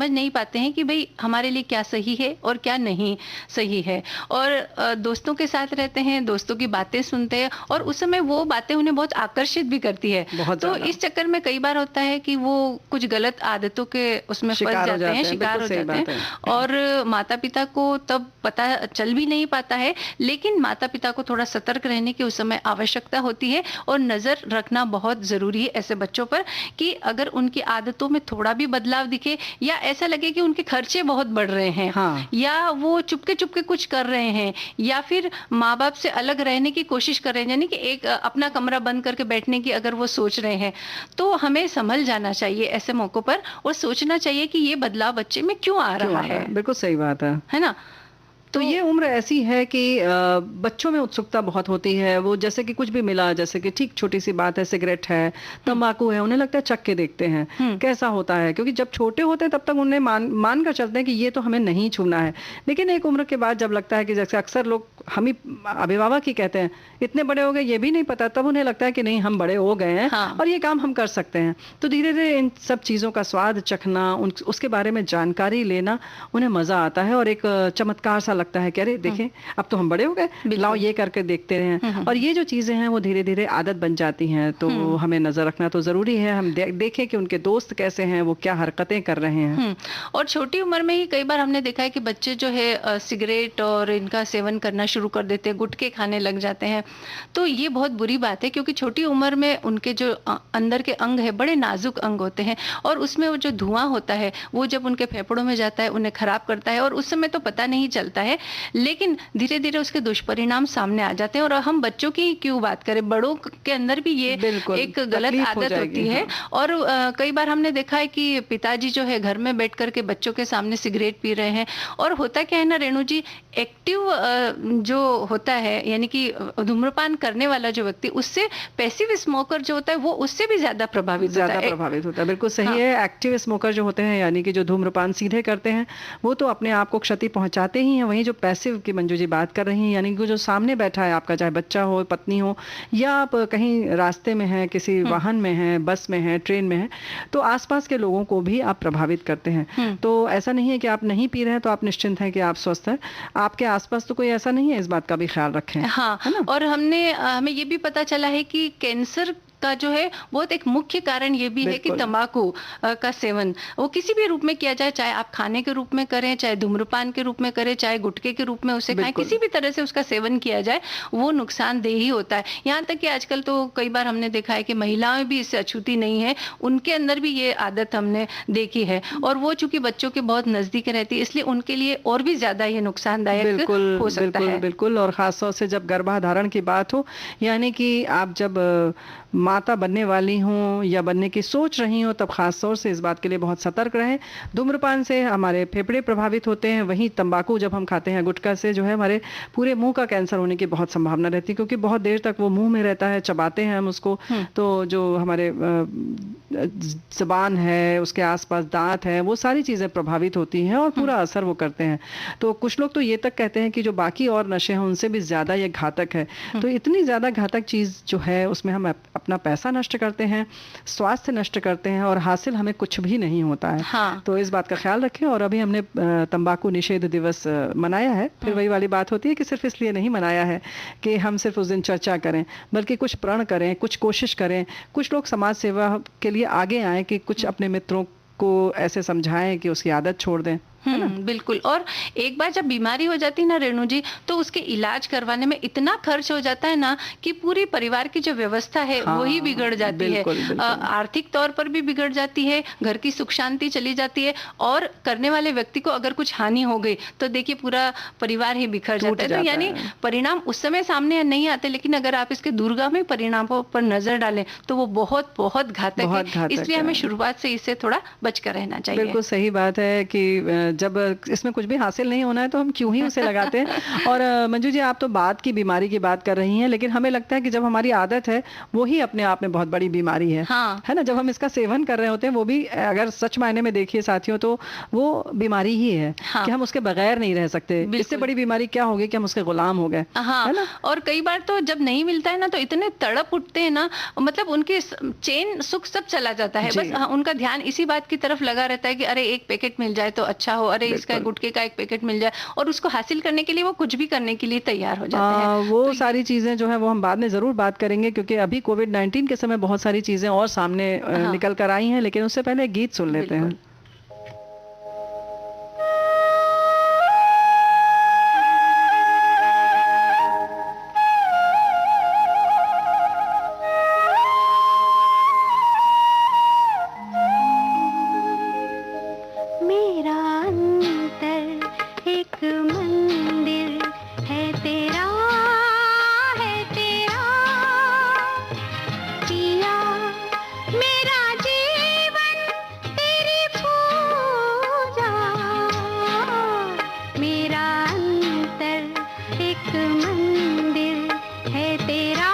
नहीं पाते हैं कि भाई हमारे लिए क्या सही है और क्या नहीं सही है। और दोस्तों के साथ रहते हैं, दोस्तों की बातें सुनते हैं, और उस समय वो बातें उन्हें बहुत आकर्षित भी करती है। तो इस चक्कर में कई बार होता है कि वो कुछ गलत आदतों के उसमें फंस जाते हैं, शिकार हो जाते हैं, और माता पिता को तब पता चल भी नहीं पाता है। लेकिन माता पिता को थोड़ा सतर्क रहने की उस समय आवश्यकता होती है, और नजर रखना बहुत जरूरी है ऐसे बच्चों पर, कि अगर उनकी आदतों में थोड़ा भी बदलाव दिखे, या ऐसा लगे कि उनके खर्चे बहुत बढ़ रहे हैं, या वो चुपके चुपके कुछ कर रहे हैं, या फिर माँ बाप से अलग रहने की कोशिश कर रहे हैं, यानी कि एक अपना कमरा बंद करके बैठने की अगर वो सोच रहे हैं, तो हमें संभल जाना चाहिए ऐसे मौकों पर, और सोचना चाहिए कि ये बदलाव बच्चे में क्यों आ रहा है। बिल्कुल सही बात है ना। तो ये उम्र ऐसी है कि बच्चों में उत्सुकता बहुत होती है। वो जैसे कि कुछ भी मिला, जैसे कि ठीक छोटी सी बात है, सिगरेट है, तंबाकू है, उन्हें लगता है चख के देखते हैं कैसा होता है, क्योंकि जब छोटे होते हैं तब तक उन्हें मान कर चलते हैं कि ये तो हमें नहीं छूना है। लेकिन एक उम्र के बाद जब लगता है कि जैसे अक्सर लोग हम ही अभिभावक ही कहते हैं इतने बड़े हो गए, ये भी नहीं पता, तब उन्हें लगता है कि नहीं हम बड़े हो गए हैं और ये काम हम कर सकते हैं। तो धीरे धीरे इन सब चीज़ों का स्वाद चखना, उसके बारे में जानकारी लेना उन्हें मज़ा आता है, और एक चमत्कार सा लगता है कि अरे देखें अब तो हम बड़े हो गए, लाओ ये करके देखते रहें। और ये जो चीज़ें हैं वो धीरे धीरे आदत बन जाती हैं। तो हमें नज़र रखना तो ज़रूरी है, हम देखें कि उनके दोस्त कैसे हैं, वो क्या हरकतें कर रहे हैं। और छोटी उम्र में ही कई बार हमने देखा है कि बच्चे जो है सिगरेट और इनका सेवन करना शुरू कर देते हैं, गुटखे खाने लग जाते हैं। तो ये बहुत बुरी बात है, क्योंकि छोटी उम्र में उनके जो अंदर के अंग है बड़े नाजुक अंग होते हैं, और उसमें वो जो धुआं होता है वो जब उनके फेफड़ों में जाता है उन्हें खराब करता है, और उस समय तो पता नहीं चलता है, लेकिन धीरे धीरे उसके दुष्परिणाम सामने आ जाते हैं। और हम बच्चों की क्यों बात करें, बड़ों के अंदर भी ये एक गलत आदत होती है। और कई बार हमने देखा है कि पिताजी जो है घर में बैठ करके बच्चों के सामने सिगरेट पी रहे हैं, और होता क्या है ना रेणु जी, एक्टिव जो होता है यानी कि धूम्रपान करने वाला जो व्यक्ति, उससे पैसिव स्मोकर जो होता है वो उससे भी ज्यादा प्रभावित होता है। बिल्कुल सही है। एक्टिव स्मोकर जो होते हैं यानी कि जो धूम्रपान सीधे करते हैं वो तो अपने आप को क्षति पहुंचाते ही हैं। वहीं जो पैसिव की मंजू जी बात कर रही हैं, यानी कि जो सामने बैठा है आपका, चाहे बच्चा हो, पत्नी हो, या आप कहीं रास्ते में हैं, किसी वाहन में हैं, बस में हैं, ट्रेन में हैं, तो आसपास के लोगों को भी आप प्रभावित करते हैं। तो ऐसा नहीं है कि आप नहीं पी रहे हैं तो आप निश्चिंत हैं कि आप स्वस्थ हैं, आपके आसपास तो कोई ऐसा नहीं है, इस बात का भी ख्याल रखें। हाँ, और हमें ये भी पता चला है कि कैंसर का जो है बहुत एक मुख्य कारण ये भी है कि तंबाकू का सेवन वो किसी भी रूप में किया जाए, चाहे आप खाने के रूप में करें, चाहे धूम्रपान के रूप में करें, चाहे गुटखे के रूप में उसे खाएं, किसी भी तरह से उसका सेवन किया जाए वो नुकसानदेह ही होता है। यहाँ तक कि आजकल तो कई बार हमने देखा है कि महिलाएं भी इससे अछूती नहीं है, उनके अंदर भी ये आदत हमने देखी है, और वो चूंकि बच्चों के बहुत नजदीक रहती है इसलिए उनके लिए और भी ज्यादा ये नुकसानदायक हो सकता है। बिल्कुल। और खासतौर से जब गर्भाधारण की बात हो, यानी कि आप जब माता बनने वाली हूँ या बनने की सोच रही हूँ, तब खास तौर से इस बात के लिए बहुत सतर्क रहें। धूम्रपान से हमारे फेफड़े प्रभावित होते हैं, वहीं तंबाकू जब हम खाते हैं, गुटखा से जो है हमारे पूरे मुंह का कैंसर होने की बहुत संभावना रहती है, क्योंकि बहुत देर तक वो मुंह में रहता है, चबाते हैं हम उसको, तो जो हमारे ज़बान है, उसके आसपास दांत है, वो सारी चीज़ें प्रभावित होती हैं और पूरा असर वो करते हैं। तो कुछ लोग तो ये तक कहते हैं कि जो बाकी और नशे हैं उनसे भी ज़्यादा ये घातक है। तो इतनी ज़्यादा घातक चीज़ जो है उसमें हम अपना पैसा नष्ट करते हैं, स्वास्थ्य नष्ट करते हैं, और हासिल हमें कुछ भी नहीं होता है। हाँ। तो इस बात का ख्याल रखें। और अभी हमने तंबाकू निषेध दिवस मनाया है, फिर वही वाली बात होती है कि सिर्फ इसलिए नहीं मनाया है कि हम सिर्फ उस दिन चर्चा करें, बल्कि कुछ प्रण करें, कुछ कोशिश करें, कुछ लोग समाज सेवा के लिए आगे आएं कि कुछ अपने मित्रों को ऐसे समझाएं कि उसकी आदत छोड़ दें। बिल्कुल। और एक बार जब बीमारी हो जाती है ना रेणु जी, तो उसके इलाज करवाने में इतना खर्च हो जाता है ना कि पूरी परिवार की जो व्यवस्था है हाँ, वही बिगड़ जाती है। बिल्कुल, बिल्कुल। आर्थिक तौर पर भी बिगड़ जाती है, घर की सुख शांति चली जाती है, और करने वाले व्यक्ति को अगर कुछ हानि हो गई तो देखिए पूरा परिवार ही बिखर टूट जाता है। तो जाता यानी है। परिणाम उस समय सामने नहीं आते, लेकिन अगर आप इसके दूरगामी परिणामों पर नजर डालें तो वो बहुत बहुत घातक बहुत है। घातक इसलिए हमें है। शुरुआत से इससे थोड़ा बचकर रहना चाहिए। बिल्कुल सही बात है कि जब इसमें कुछ भी हासिल नहीं होना है तो हम क्यों ही उसे लगाते हैं। और मंजू जी, आप तो बाद की बीमारी की बात कर रही हैं, लेकिन हमें लगता है कि जब हमारी आदत है वो ही अपने आप में बहुत बड़ी बीमारी हाँ। है ना। जब हम इसका सेवन कर रहे होते हैं, वो भी अगर सच मायने में देखिए साथियों, तो वो बीमारी ही है हाँ। कि हम उसके बगैर नहीं रह सकते। इससे बड़ी बीमारी क्या होगी कि हम उसके गुलाम हो गए, हाँ। है ना। और कई बार तो जब नहीं मिलता है ना तो इतने तड़प उठते हैं ना, मतलब उनकी चैन सुख सब चला जाता है। जी। बस उनका ध्यान इसी बात की तरफ लगा रहता है कि अरे एक पैकेट मिल जाए तो अच्छा हो, अरे इसका बिल्कुल। गुटखे का एक पैकेट मिल जाए, और उसको हासिल करने के लिए वो कुछ भी करने के लिए तैयार हो जाते हैं। वो तो सारी चीजें जो है वो हम बाद में जरूर बात करेंगे, क्योंकि अभी कोविड-19 के समय बहुत सारी चीजें और सामने हाँ। निकल कर आई हैं, लेकिन उससे पहले एक गीत सुन लेते हैं। बिल्कुल। मेरा अंतर एक मंदिर है तेरा पिया। मेरा जीवन तेरी पूजा। मेरा अंतर एक मंदिर है तेरा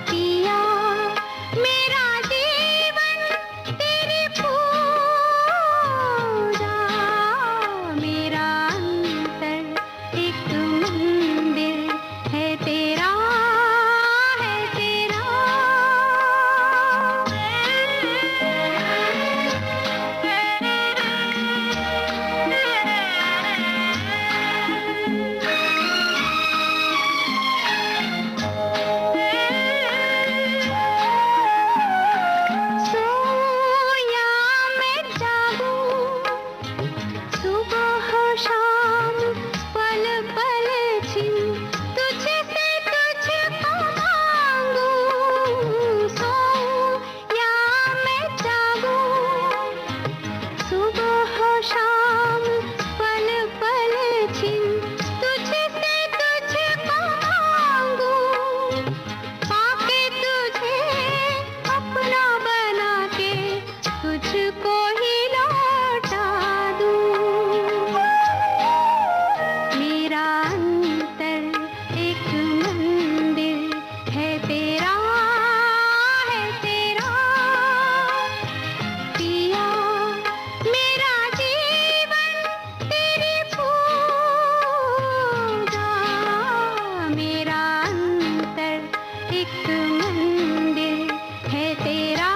पिया। मेरा जीवन तेरी पूजा। मेरा अंतर एक मंदिर है तेरा सोया मैं जागूं सुबह हो शाम पल पल छिन तुझसे तुझको मांगूं। सोया मैं जागूं सुबह हो शाम पल पल छिन तुझसे तुझको मांगूं। पाके तुझे अपना बना के तुझको ही लौटा दूं। मेरा अंतर एक मंदिर है तेरा पिया। मेरा जीवन तेरी पूजा। मेरा अंतर एक मंदिर है तेरा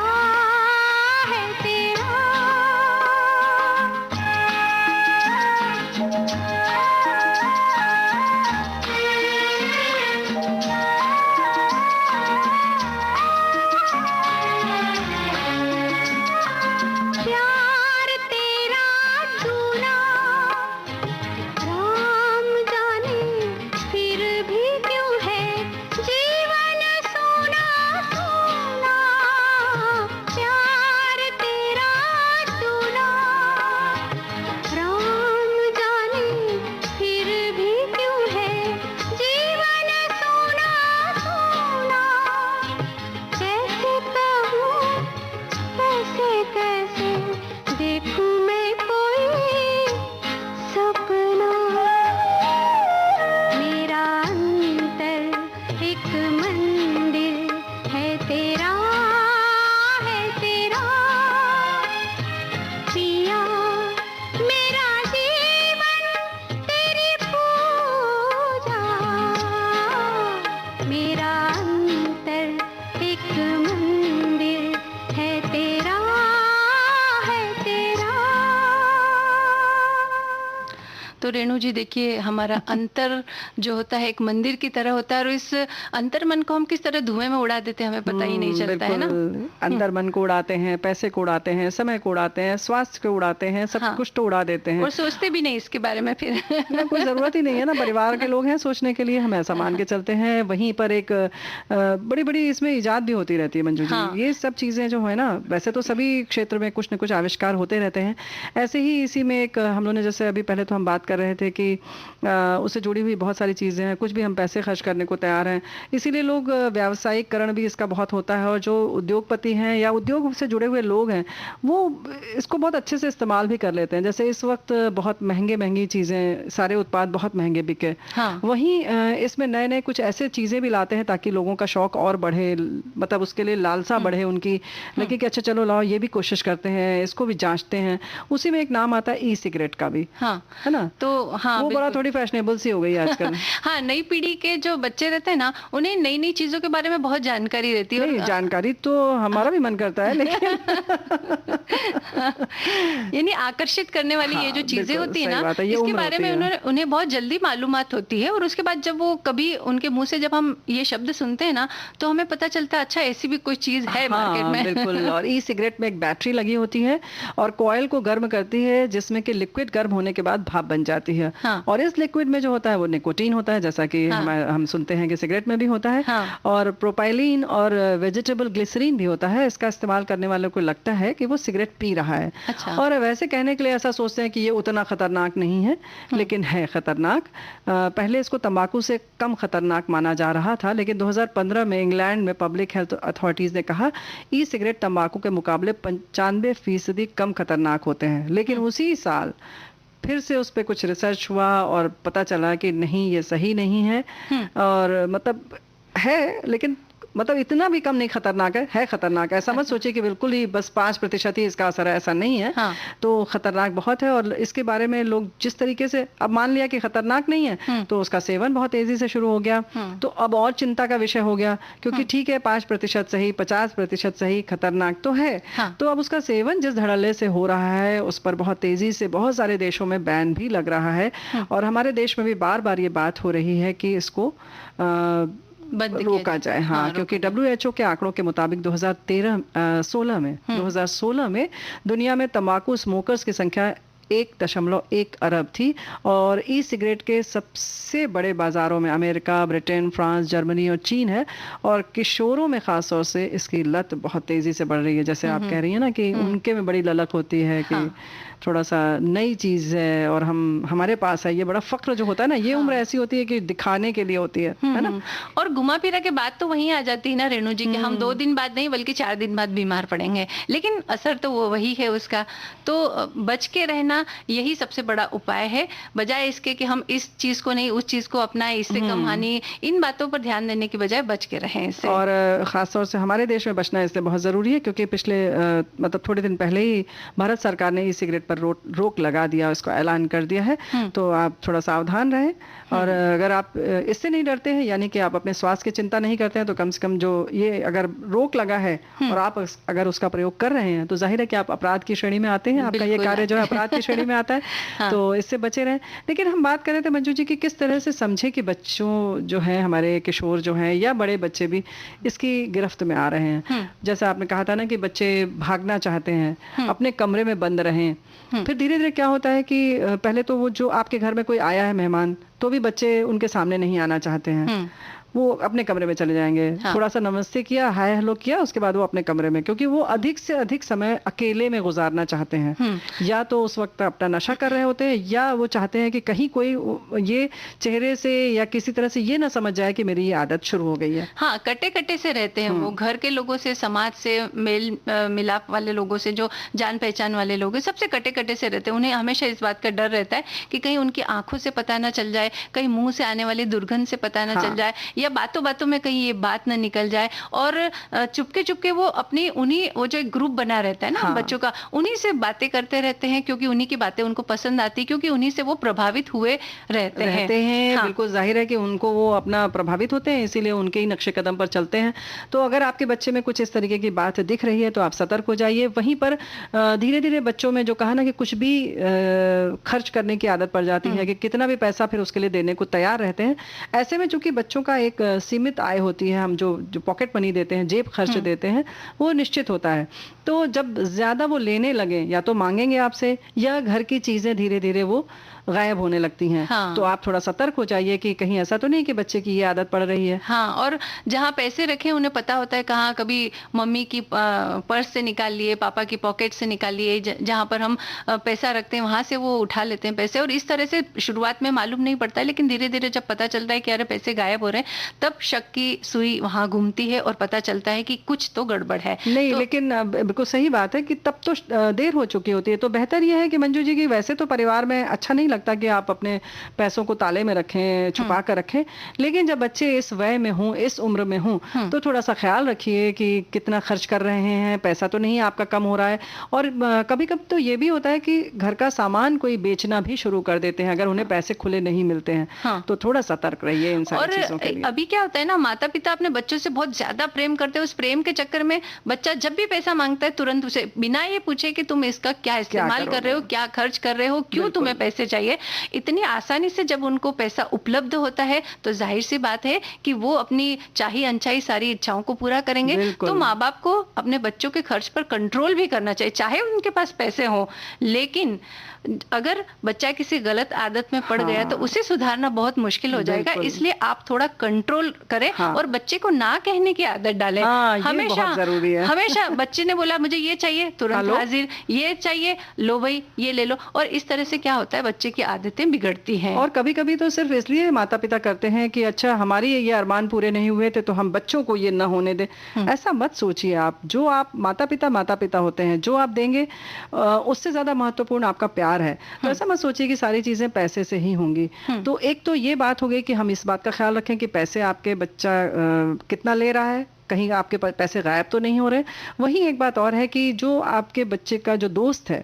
प्यार तेरा दूना राम जाने फिर भी क्यों है जीवन सोना सोना। प्यार तेरा दूना राम जाने फिर भी क्यों है जीवन सोना सोना। कैसे कहूँ कैसे देखूं मैं कोई सपना। मेरा अंतर एक मंदिर है तेरा पिया। मेरा जीवन तेरी पूजा। मेरा अंतर एक मंदिर है तेरा तो रेणु जी देखिए, हमारा अंतर जो होता है एक मंदिर की तरह होता है, और इस अंतर मन को हम किस तरह धुएं में उड़ा देते हैं हमें पता ही नहीं चलता है ना। बिल्कुल, अंदर मन को उड़ाते हैं, पैसे को उड़ाते हैं, समय को उड़ाते हैं, स्वास्थ्य को उड़ाते हैं, सब हाँ। कुछ तो उड़ा देते हैं। और सोचते भी नहीं इसके बारे में फिर। कोई जरूरत ही नहीं है ना, परिवार के लोग हैं सोचने के लिए, हम ऐसा मान के चलते हैं। वहीं पर एक बड़ी बड़ी इसमें इजाद भी होती रहती है मंजू जी। हाँ। ये सब चीजें जो है ना, वैसे तो सभी क्षेत्र में कुछ न कुछ आविष्कार होते रहते हैं। ऐसे ही इसी में एक हम लोगों ने, जैसे अभी पहले तो हम बात कर रहे थे कि उससे जुड़ी हुई बहुत सारी चीजें हैं, कुछ भी हम पैसे खर्च करने को तैयार हैं, इसीलिए लोग व्यावसायिकरण भी इसका बहुत होता है। और जो उद्योगपति हैं या उद्योग से जुड़े हुए लोग हैं, वो इसको बहुत अच्छे से इस्तेमाल भी कर लेते हैं। जैसे इस वक्त बहुत महंगी चीजें, सारे उत्पाद बहुत महंगे बिके, हाँ। वहीं इसमें नए नए कुछ ऐसे चीजें भी लाते हैं ताकि लोगों का शौक और बढ़े, मतलब उसके लिए लालसा बढ़े उनकी, लगे कि अच्छा चलो लाओ ये भी कोशिश करते हैं, इसको भी जांचते हैं। उसी में एक नाम आता है ई सिगरेट का भी, हाँ। है ना। तो हाँ, वो बड़ा बिल्कुल। थोड़ी फैशनेबल सी हो गई है आजकल। हाँ, नई पीढ़ी के जो बच्चे रहते हैं ना, उन्हें नई नई चीजों के बारे में बहुत जानकारी रहती है। नहीं, और जानकारी तो हमारा भी मन करता है, लेकिन यानी आकर्षित करने वाली ये जो हाँ, चीजें बिल्कुल, होती है सही ना, बात है, ये इसके उम्र बारे में होती है। उन्हें बहुत जल्दी मालूमात होती है। और उसके बाद जब वो कभी उनके मुंह से जब हम ये शब्द सुनते हैं ना, तो हमें पता चलता है अच्छा ऐसी भी कोई चीज है मार्केट हाँ में। बिल्कुल। और ई सिगरेट में एक बैटरी लगी होती है और कॉइल को गर्म करती है, जिसमें कि लिक्विड गर्म होने के बाद भाप बन जाती है। हाँ। और इस लिक्विड में जो होता है वो निकोटीन होता है, जैसा कि हाँ। हम सुनते हैं कि सिगरेट में भी होता है। हाँ। और प्रोपाइलीन और वेजिटेबल ग्लिसरीन भी होता है। इसका इस्तेमाल करने वालों को लगता है कि वो सिगरेट पी रहा है। अच्छा। और वैसे कहने के लिए ऐसा सोचते हैं कि ये उतना खतरनाक नहीं है, लेकिन है खतरनाक। पहले इसको तंबाकू से कम खतरनाक माना जा रहा था, लेकिन 2015 में इंग्लैंड में पब्लिक हेल्थ अथॉरिटीज ने कहा ई सिगरेट तंबाकू के मुकाबले 95% कम खतरनाक होते हैं। लेकिन उसी साल फिर से उस पर कुछ रिसर्च हुआ और पता चला कि नहीं, ये सही नहीं है। और मतलब है, लेकिन मतलब इतना भी कम नहीं खतरनाक है खतरनाक है। ऐसा मत सोचिए कि बिल्कुल ही बस 5% ही इसका असर है, ऐसा नहीं है। हाँ। तो खतरनाक बहुत है। और इसके बारे में लोग जिस तरीके से, अब मान लिया कि खतरनाक नहीं है, तो उसका सेवन बहुत तेजी से शुरू हो गया। तो अब और चिंता का विषय हो गया, क्योंकि ठीक है 5% सही, 50% सही, खतरनाक तो है। हाँ। तो अब उसका सेवन जिस धड़ल्ले से हो रहा है, उस पर बहुत तेजी से बहुत सारे देशों में बैन भी लग रहा है। और हमारे देश में भी बार बार ये बात हो रही है कि इसको बंद किया रोका जाए। हाँ, क्योंकि WHO के आंकड़ों के मुताबिक 2016 में दुनिया में तंबाकू स्मोकर्स की संख्या 1.1 अरब थी। और ई सिगरेट के सबसे बड़े बाजारों में अमेरिका, ब्रिटेन, फ्रांस, जर्मनी और चीन है। और किशोरों में खास तौर से इसकी लत बहुत तेजी से बढ़ रही है। जैसे आप कह रही हैं ना कि उनके में बड़ी ललक होती है कि थोड़ा सा नई चीज है और हमारे पास है, ये बड़ा फक्र जो होता है ना, ये उम्र ऐसी होती है कि दिखाने के लिए होती है ना। और घुमा फिरा के बात तो वहीं आ जाती है ना रेणु जी, कि हम 2 दिन बाद नहीं बल्कि 4 दिन बाद बीमार पड़ेंगे, लेकिन असर तो वो वही है उसका। तो बच के रहना यही सबसे बड़ा उपाय है, बजाय इसके कि हम इस चीज को नहीं उस चीज को अपनाएं, इससे कम हानि, इन बातों पर ध्यान देने की बजाय बच के रहें इससे। और खासतौर से हमारे देश में बचना इसलिए बहुत जरूरी है क्योंकि पिछले मतलब थोड़े दिन पहले ही भारत सरकार ने ई सिगरेट पर रोक लगा दिया, इसको ऐलान कर दिया है। तो आप थोड़ा सावधान रहें। और अगर आप इससे नहीं डरते हैं, यानी कि आप अपने स्वास्थ्य की चिंता नहीं करते हैं, तो कम से कम जो ये अगर रोक लगा है और आप अगर उसका प्रयोग कर रहे हैं, तो जाहिर है कि आप अपराध की श्रेणी में आते हैं। आपका ये कार्य जो है अपराध की श्रेणी में आता है। हाँ। तो इससे बचे रहें। लेकिन हम बात कर रहे थे मंजू जी की किस तरह से समझे कि बच्चों जो है, हमारे किशोर जो हैं या बड़े बच्चे भी इसकी गिरफ्त में आ रहे हैं। जैसे आपने कहा था ना कि बच्चे भागना चाहते हैं, अपने कमरे में बंद रहें। फिर धीरे धीरे क्या होता है कि पहले तो वो जो आपके घर में कोई आया है मेहमान, तो भी बच्चे उनके सामने नहीं आना चाहते हैं, वो अपने कमरे में चले जाएंगे। हाँ। थोड़ा सा नमस्ते किया, हाय हेलो किया, उसके बाद वो अपने कमरे में, क्योंकि वो अधिक से अधिक समय अकेले में गुजारना चाहते हैं। या तो उस वक्त अपना नशा कर रहे होते हैं, या वो चाहते हैं कि कहीं कोई ये चेहरे से या किसी तरह से ये ना समझ जाए कि मेरी ये आदत शुरू हो गई है। हाँ, कटे कटे से रहते हैं वो, घर के लोगों से, समाज से, मेल मिलाप वाले लोगों से, जो जान पहचान वाले लोग हैं, सबसे कटे कटे से रहते हैं। उन्हें हमेशा इस बात का डर रहता है कि कहीं उनकी आंखों से पता ना चल जाए, कहीं मुंह से आने वाली दुर्गंध से पता ना चल जाए, या बातों बातों में कहीं ये बात ना निकल जाए, और चुपके चुपके वो अपनी उन्हीं, वो जो एक ग्रुप बना रहता है ना हाँ। बच्चों का, उन्हीं से बातें करते रहते हैं, क्योंकि उन्हीं की बातें उनको पसंद आती है, क्योंकि उन्हीं से वो प्रभावित हुए रहते हैं। हाँ। बिल्कुल जाहिर है कि उनको वो अपना प्रभावित होते हैं, इसीलिए उनके ही नक्शे कदम पर चलते हैं। तो अगर आपके बच्चे में कुछ इस तरीके की बात दिख रही है तो आप सतर्क हो जाइए। वहीं पर धीरे धीरे बच्चों में जो कहा ना कि कुछ भी खर्च करने की आदत पड़ जाती है, कि कितना भी पैसा फिर उसके लिए देने को तैयार रहते हैं। ऐसे में चूंकि बच्चों का एक सीमित आय होती है, हम जो जो पॉकेट मनी देते हैं, जेब खर्च देते हैं, वो निश्चित होता है। तो जब ज्यादा वो लेने लगे, या तो मांगेंगे आपसे, या घर की चीजें धीरे धीरे वो गायब होने लगती हैं। हाँ। तो आप थोड़ा सतर्क हो जाइए कि कहीं ऐसा तो नहीं कि बच्चे की ये आदत पड़ रही है। हाँ, और जहाँ पैसे रखे उन्हें पता होता है कहाँ, कभी मम्मी की पर्स से निकाल लिए, पापा की पॉकेट से निकाल लिए, जहाँ पर हम पैसा रखते हैं वहां से वो उठा लेते हैं पैसे, और इस तरह से शुरुआत में मालूम नहीं पड़ता है, लेकिन धीरे धीरे जब पता चलता है कि अरे पैसे गायब हो रहे हैं, तब शक की सुई वहां घूमती है और पता चलता है कि कुछ तो गड़बड़ है। नहीं, तो लेकिन बिल्कुल सही बात है कि तब तो देर हो चुकी होती है। तो बेहतर यह है कि मंजू जी की वैसे तो परिवार में अच्छा नहीं लगता कि आप अपने पैसों को ताले में रखें, छुपा कर रखें, लेकिन जब बच्चे इस वय में हों, इस उम्र में हों, तो थोड़ा सा ख्याल रखिए कि कितना खर्च कर रहे हैं, पैसा तो नहीं आपका कम हो रहा है। और कभी कभी तो ये भी होता है कि घर का सामान कोई बेचना भी शुरू कर देते हैं अगर उन्हें पैसे खुले नहीं मिलते हैं। हाँ। तो थोड़ा सतर्क रहिए इन और सारी चीजों के लिए। अभी क्या होता है ना, माता पिता अपने बच्चों से बहुत ज्यादा प्रेम करते हैं, उस प्रेम के चक्कर में बच्चा जब भी पैसा मांगता है तुरंत उसे बिना ये पूछे कि तुम इसका क्या इस्तेमाल कर रहे हो, क्या खर्च कर रहे हो, क्यों तुम्हें पैसे चाहिए, इतनी आसानी से जब उनको पैसा उपलब्ध होता है तो जाहिर सी बात है कि वो अपनी चाही अनचाही सारी इच्छाओं को पूरा करेंगे। बिल्कुल। तो माँ बाप को अपने बच्चों के खर्च पर कंट्रोल भी करना चाहिए, चाहे उनके पास पैसे हों, लेकिन अगर बच्चा किसी गलत आदत में पड़ गया तो उसे सुधारना बहुत मुश्किल हो जाएगा। बिल्कुल। इसलिए आप थोड़ा कंट्रोल करें, हाँ। और बच्चे को ना कहने की आदत डालें। हाँ, ये हमेशा बहुत जरूरी है। हमेशा बच्चे ने बोला मुझे ये चाहिए, तुरंत हेलो? हाजिर, ये चाहिए, लो भाई ये ले लो। और इस तरह से क्या होता है, बच्चे की आदतें बिगड़ती हैं। और कभी कभी तो सिर्फ इसलिए माता पिता करते हैं कि अच्छा हमारी ये अरमान पूरे नहीं हुए थे तो हम बच्चों को ये ना होने दें। ऐसा मत सोचिए आप। जो आप माता पिता होते हैं, जो आप देंगे उससे ज्यादा महत्वपूर्ण आपका प्यार है। तो ऐसा मत सोचिए कि सारी चीजें पैसे से ही होंगी। तो एक तो ये बात हो गई कि हम इस बात का ख्याल रखें कि पैसे आपके बच्चा कितना ले रहा है, कहीं आपके पैसे गायब तो नहीं हो रहे। वहीं एक बात और है कि जो आपके बच्चे का जो दोस्त है,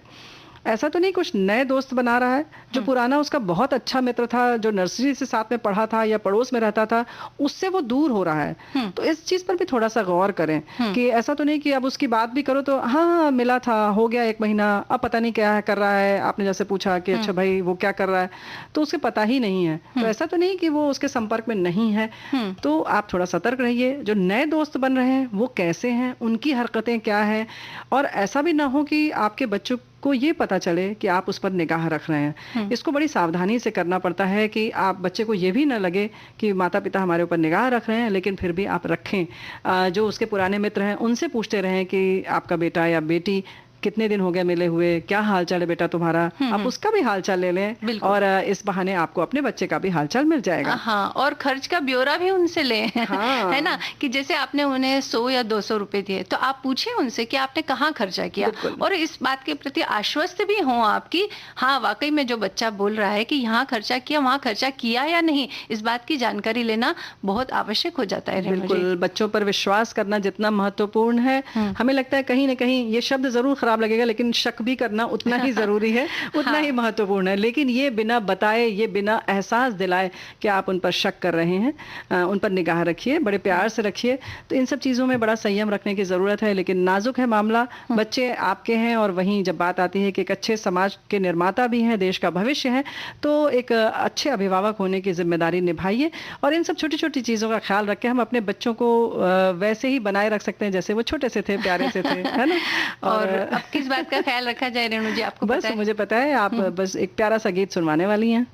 ऐसा तो नहीं कुछ नए दोस्त बना रहा है, जो पुराना उसका बहुत अच्छा मित्र था, जो नर्सरी से साथ में पढ़ा था या पड़ोस में रहता था, उससे वो दूर हो रहा है। तो इस चीज पर भी थोड़ा सा गौर करें कि ऐसा तो नहीं कि अब उसकी बात भी करो तो हाँ मिला था, हो गया 1 महीना, अब पता नहीं क्या है कर रहा है। आपने जैसे पूछा कि अच्छा भाई वो क्या कर रहा है, तो उसे पता ही नहीं है। तो ऐसा तो नहीं कि वो उसके संपर्क में नहीं है। तो आप थोड़ा सतर्क रहिए। जो नए दोस्त बन रहे हैं वो कैसे हैं, उनकी हरकतें क्या है, और ऐसा भी ना हो कि आपके बच्चों को ये पता चले कि आप उस पर निगाह रख रहे हैं। इसको बड़ी सावधानी से करना पड़ता है कि आप बच्चे को ये भी ना लगे कि माता पिता हमारे ऊपर निगाह रख रहे हैं, लेकिन फिर भी आप रखें। जो उसके पुराने मित्र हैं उनसे पूछते रहें कि आपका बेटा या बेटी कितने दिन हो गए मिले हुए, क्या हाल चाल है बेटा तुम्हारा, आप उसका भी हाल चाल ले लें, और इस बहाने आपको अपने बच्चे का भी हाल चाल मिल जाएगा। हाँ, और खर्च का ब्यौरा भी उनसे लें। हाँ। है ना, कि जैसे आपने उन्हें 100 या 200 रुपए दिए तो आप पूछिए उनसे कि आपने कहाँ खर्चा किया, और इस बात के प्रति आश्वस्त भी हों आपकी, हाँ वाकई में जो बच्चा बोल रहा है कि यहाँ खर्चा किया, वहाँ खर्चा किया या नहीं, इस बात की जानकारी लेना बहुत आवश्यक हो जाता है। बिल्कुल, बच्चों पर विश्वास करना जितना महत्वपूर्ण है, हमें लगता है कहीं ना कहीं ये शब्द जरूर खराब लगेगा, लेकिन शक भी करना उतना ही जरूरी है, उतना ही महत्वपूर्ण है। लेकिन ये बिना बताए, ये बिना एहसास दिलाए कि आप उन पर शक कर रहे हैं, उन पर निगाह रखिए, बड़े प्यार से रखिए। तो इन सब चीजों में बड़ा संयम रखने की जरूरत है। लेकिन नाजुक है मामला, बच्चे आपके हैं, और वहीं जब बात आती है कि एक अच्छे समाज के निर्माता भी हैं, देश का भविष्य है, तो एक अच्छे अभिभावक होने की जिम्मेदारी निभाइए। और इन सब छोटी छोटी चीजों का ख्याल रख के हम अपने बच्चों को वैसे ही बनाए रख सकते हैं जैसे वो छोटे से थे, प्यारे से थे, है ना। और अब किस बात का ख्याल रखा जाए रेणु जी, आपको बस पता है? मुझे पता है, आप बस एक प्यारा सा गीत सुनवाने वाली हैं।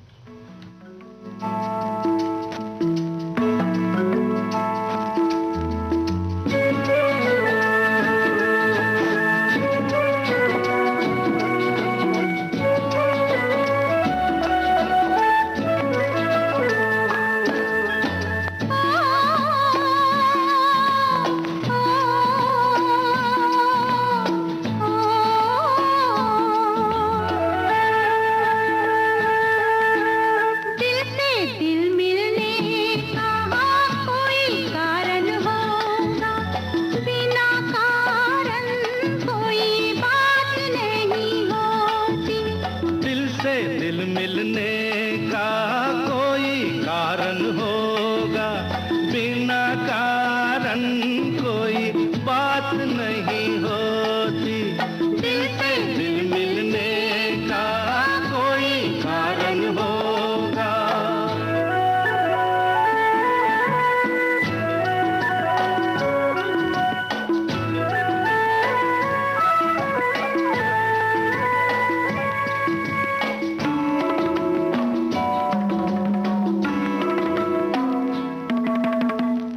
दिल से दिल कोई बात नहीं होती, दिल से दिल मिलने का कोई कारण होगा।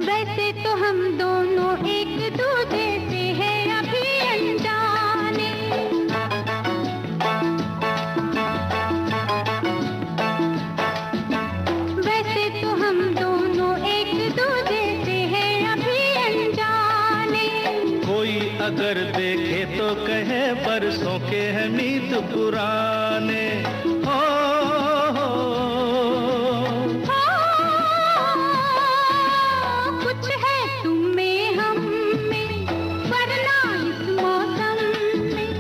वैसे तो हम दोनों एक दूजे से हैं अभी अनजाने, वैसे तो हम दोनों एक दूजे से हैं अभी अनजाने। कोई अगर देखे तो कहे बरसों के हैं मीत पुराने। हो कुछ है तुम में हम में, वरना इस मौसम में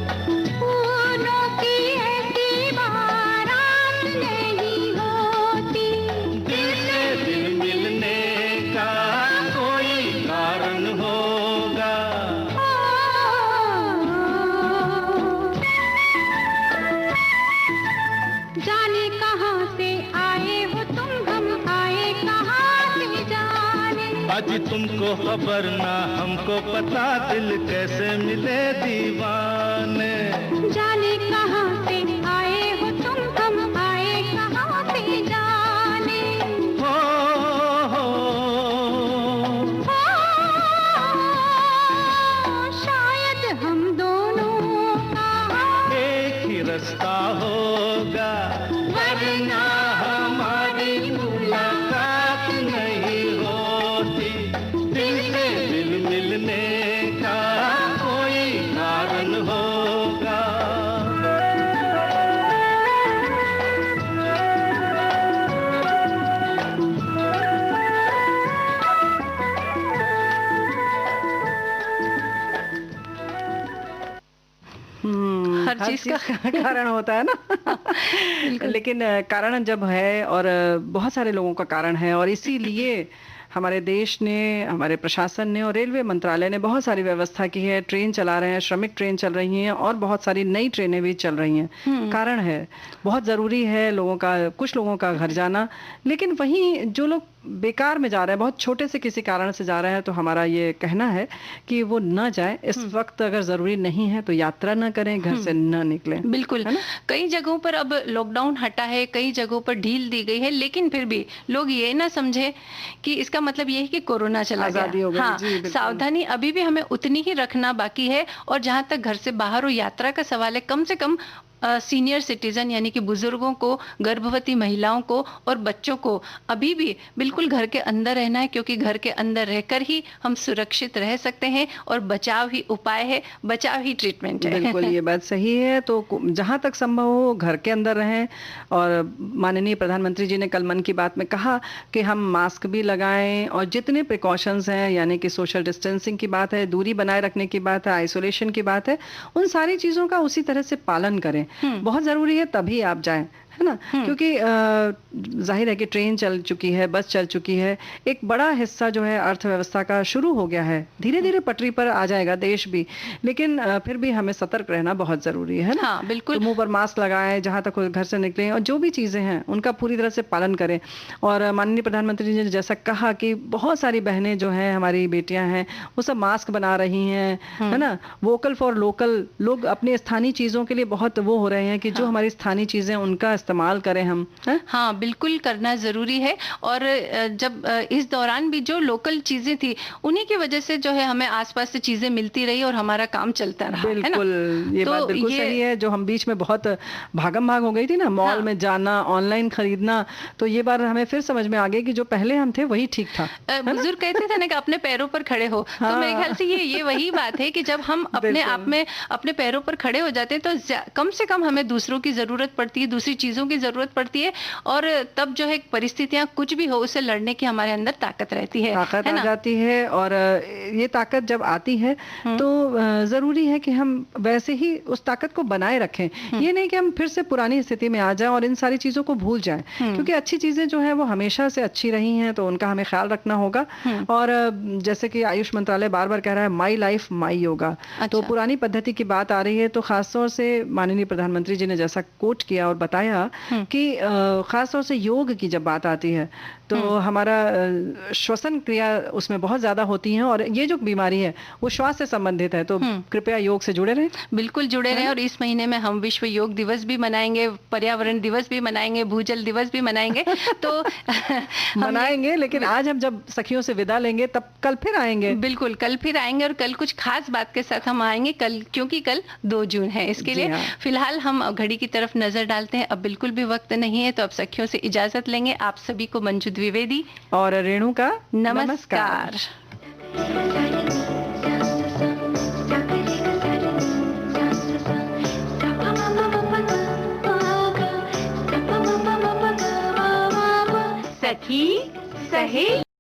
फूलों की ऐसी बारात नहीं होती। दिल से दिल मिलने का कोई कारण होगा। जाने कहाँ से आए हो तुम, हम आए कहाँ से जाने। आज तुमको खबर ना हमको पता, दिल कैसे मिले दीवाने। जाने कहाँ से आए हो तुम, हम आए कहाँ से जाने। हो शायद हम दोनों का एक ही रास्ता होगा, वरना हमारी मुलाकात नहीं होती। दिल से दिल मिलने का कोई कारण होगा। हर चीज का कारण होता है ना। लेकिन कारण जब है, और बहुत सारे लोगों का कारण है, और इसीलिए हमारे देश ने, हमारे प्रशासन ने और रेलवे मंत्रालय ने बहुत सारी व्यवस्था की है। ट्रेन चला रहे हैं, श्रमिक ट्रेन चल रही हैं, और बहुत सारी नई ट्रेनें भी चल रही हैं। कारण है, बहुत ज़रूरी है लोगों का, कुछ लोगों का घर जाना। लेकिन वहीं जो लोग बेकार में जा रहे हैं, बहुत छोटे से किसी कारण से जा रहे हैं, तो हमारा ये कहना है कि वो न जाए। इस वक्त अगर ज़रूरी नहीं है तो यात्रा न करें, घर से न निकलें। बिल्कुल। कई जगहों पर अब लॉकडाउन हटा है, कई जगहों पर ढील दी गई है, लेकिन फिर भी लोग ये ना समझे कि इसका मतलब ये है कि कोरोना चला आज़ादी हो गई। गया। हाँ, जी, बिल्कुल। सावधानी अभी भी हमें उतनी ही रखना बाकी है। और जहां तक घर से बाहर हो यात्रा का सवाल है, कम से कम सीनियर सिटीजन यानी कि बुजुर्गों को, गर्भवती महिलाओं को और बच्चों को अभी भी बिल्कुल घर के अंदर रहना है, क्योंकि घर के अंदर रहकर ही हम सुरक्षित रह सकते हैं, और बचाव ही उपाय है, बचाव ही ट्रीटमेंट है। बिल्कुल, ये बात सही है। तो जहां तक संभव हो घर के अंदर रहें। और माननीय प्रधानमंत्री जी ने कल मन की बात में कहा कि हम मास्क भी लगाएं, और जितने प्रिकॉशंस हैं, यानी कि सोशल डिस्टेंसिंग की बात है, दूरी बनाए रखने की बात है, आइसोलेशन की बात है, उन सारी चीज़ों का उसी तरह से पालन करें। बहुत ज़रूरी है, तभी आप जाएं, है ना। क्योंकि जाहिर है कि ट्रेन चल चुकी है, बस चल चुकी है, एक बड़ा हिस्सा जो है अर्थव्यवस्था का शुरू हो गया है, धीरे धीरे पटरी पर आ जाएगा देश भी। लेकिन फिर भी हमें सतर्क रहना बहुत ज़रूरी है ना। हाँ, बिल्कुल। तो मुंह पर मास्क लगाएं, जहाँ तक घर से निकलें, और जो भी चीज़ें हैं उनका पूरी तरह से पालन करें। और माननीय प्रधानमंत्री जी ने जैसा कहा कि बहुत सारी बहनें जो हैं, हमारी बेटियां हैं, वो सब मास्क बना रही हैं, है ना। वोकल फॉर लोकल, लोग अपनी स्थानीय चीज़ों के लिए बहुत वो हो रहे हैं कि जो हमारी स्थानीय चीज़ें उनका इस्तेमाल करें हम, है? हाँ, बिल्कुल करना जरूरी है। और जब इस दौरान भी जो लोकल चीजें थी, उन्हीं की वजह से जो है हमें आसपास से चीजें मिलती रही और हमारा काम चलता रहा, है ना। बिल्कुल, ये तो बात बिल्कुल सही है। जो हम बीच में बहुत भागम भाग हो गई थी ना, मॉल में जाना, ऑनलाइन खरीदना, तो ये बार हमें फिर समझ में आ गया कि जो पहले हम थे वही ठीक था। बुजुर्ग कहते थे ना कि अपने पैरों पर खड़े हो। तो मेरे ख्याल से ये वही बात है कि जब हम अपने आप में अपने पैरों पर खड़े हो जाते हैं, तो कम से कम हमें दूसरों की जरूरत पड़ती है, दूसरी चीजों चीज़ों की ज़रूरत पड़ती है, और तब जो है परिस्थितियाँ कुछ भी हो उससे लड़ने की हमारे अंदर ताकत रहती है ताकत है आ ना? जाती है। और ये ताकत जब आती है तो ज़रूरी है कि हम वैसे ही उस ताकत को बनाए रखें। ये नहीं कि हम फिर से पुरानी स्थिति में आ जाएं और इन सारी चीज़ों को भूल जाएं, क्योंकि अच्छी चीज़ें जो हैं वो हमेशा से अच्छी रही हैं, तो उनका हमें ख्याल रखना होगा। और जैसे कि आयुष मंत्रालय बार-बार कह रहा है, माई लाइफ माई योगा। तो अच्छा। पुरानी पद्धति की बात आ रही है, तो खास तौर से माननीय प्रधानमंत्री जी ने जैसा कोट किया और बताया कि खास तौर से योग की जब बात आती है तो हमारा श्वसन क्रिया उसमें बहुत ज्यादा होती है, और ये जो बीमारी है वो श्वास से संबंधित है। तो कृपया योग से जुड़े रहें। बिल्कुल जुड़े रहें, और इस महीने में हम विश्व योग दिवस भी मनाएंगे, पर्यावरण दिवस भी मनाएंगे, भूजल दिवस भी मनाएंगे। तो मनाएंगे, लेकिन आज हम जब सखियों से विदा लेंगे तब कल फिर आएंगे। बिल्कुल कल फिर आएंगे, और कल कुछ खास बात के साथ हम आएंगे कल, क्योंकि कल 2 जून है। इसके जी लिए हाँ। फिलहाल हम घड़ी की तरफ नजर डालते हैं, अब बिल्कुल भी वक्त नहीं है, तो अब सखियों से इजाजत लेंगे। आप सभी को मंजू द्विवेदी और रेणु का नमस्कार। सखी सहेली।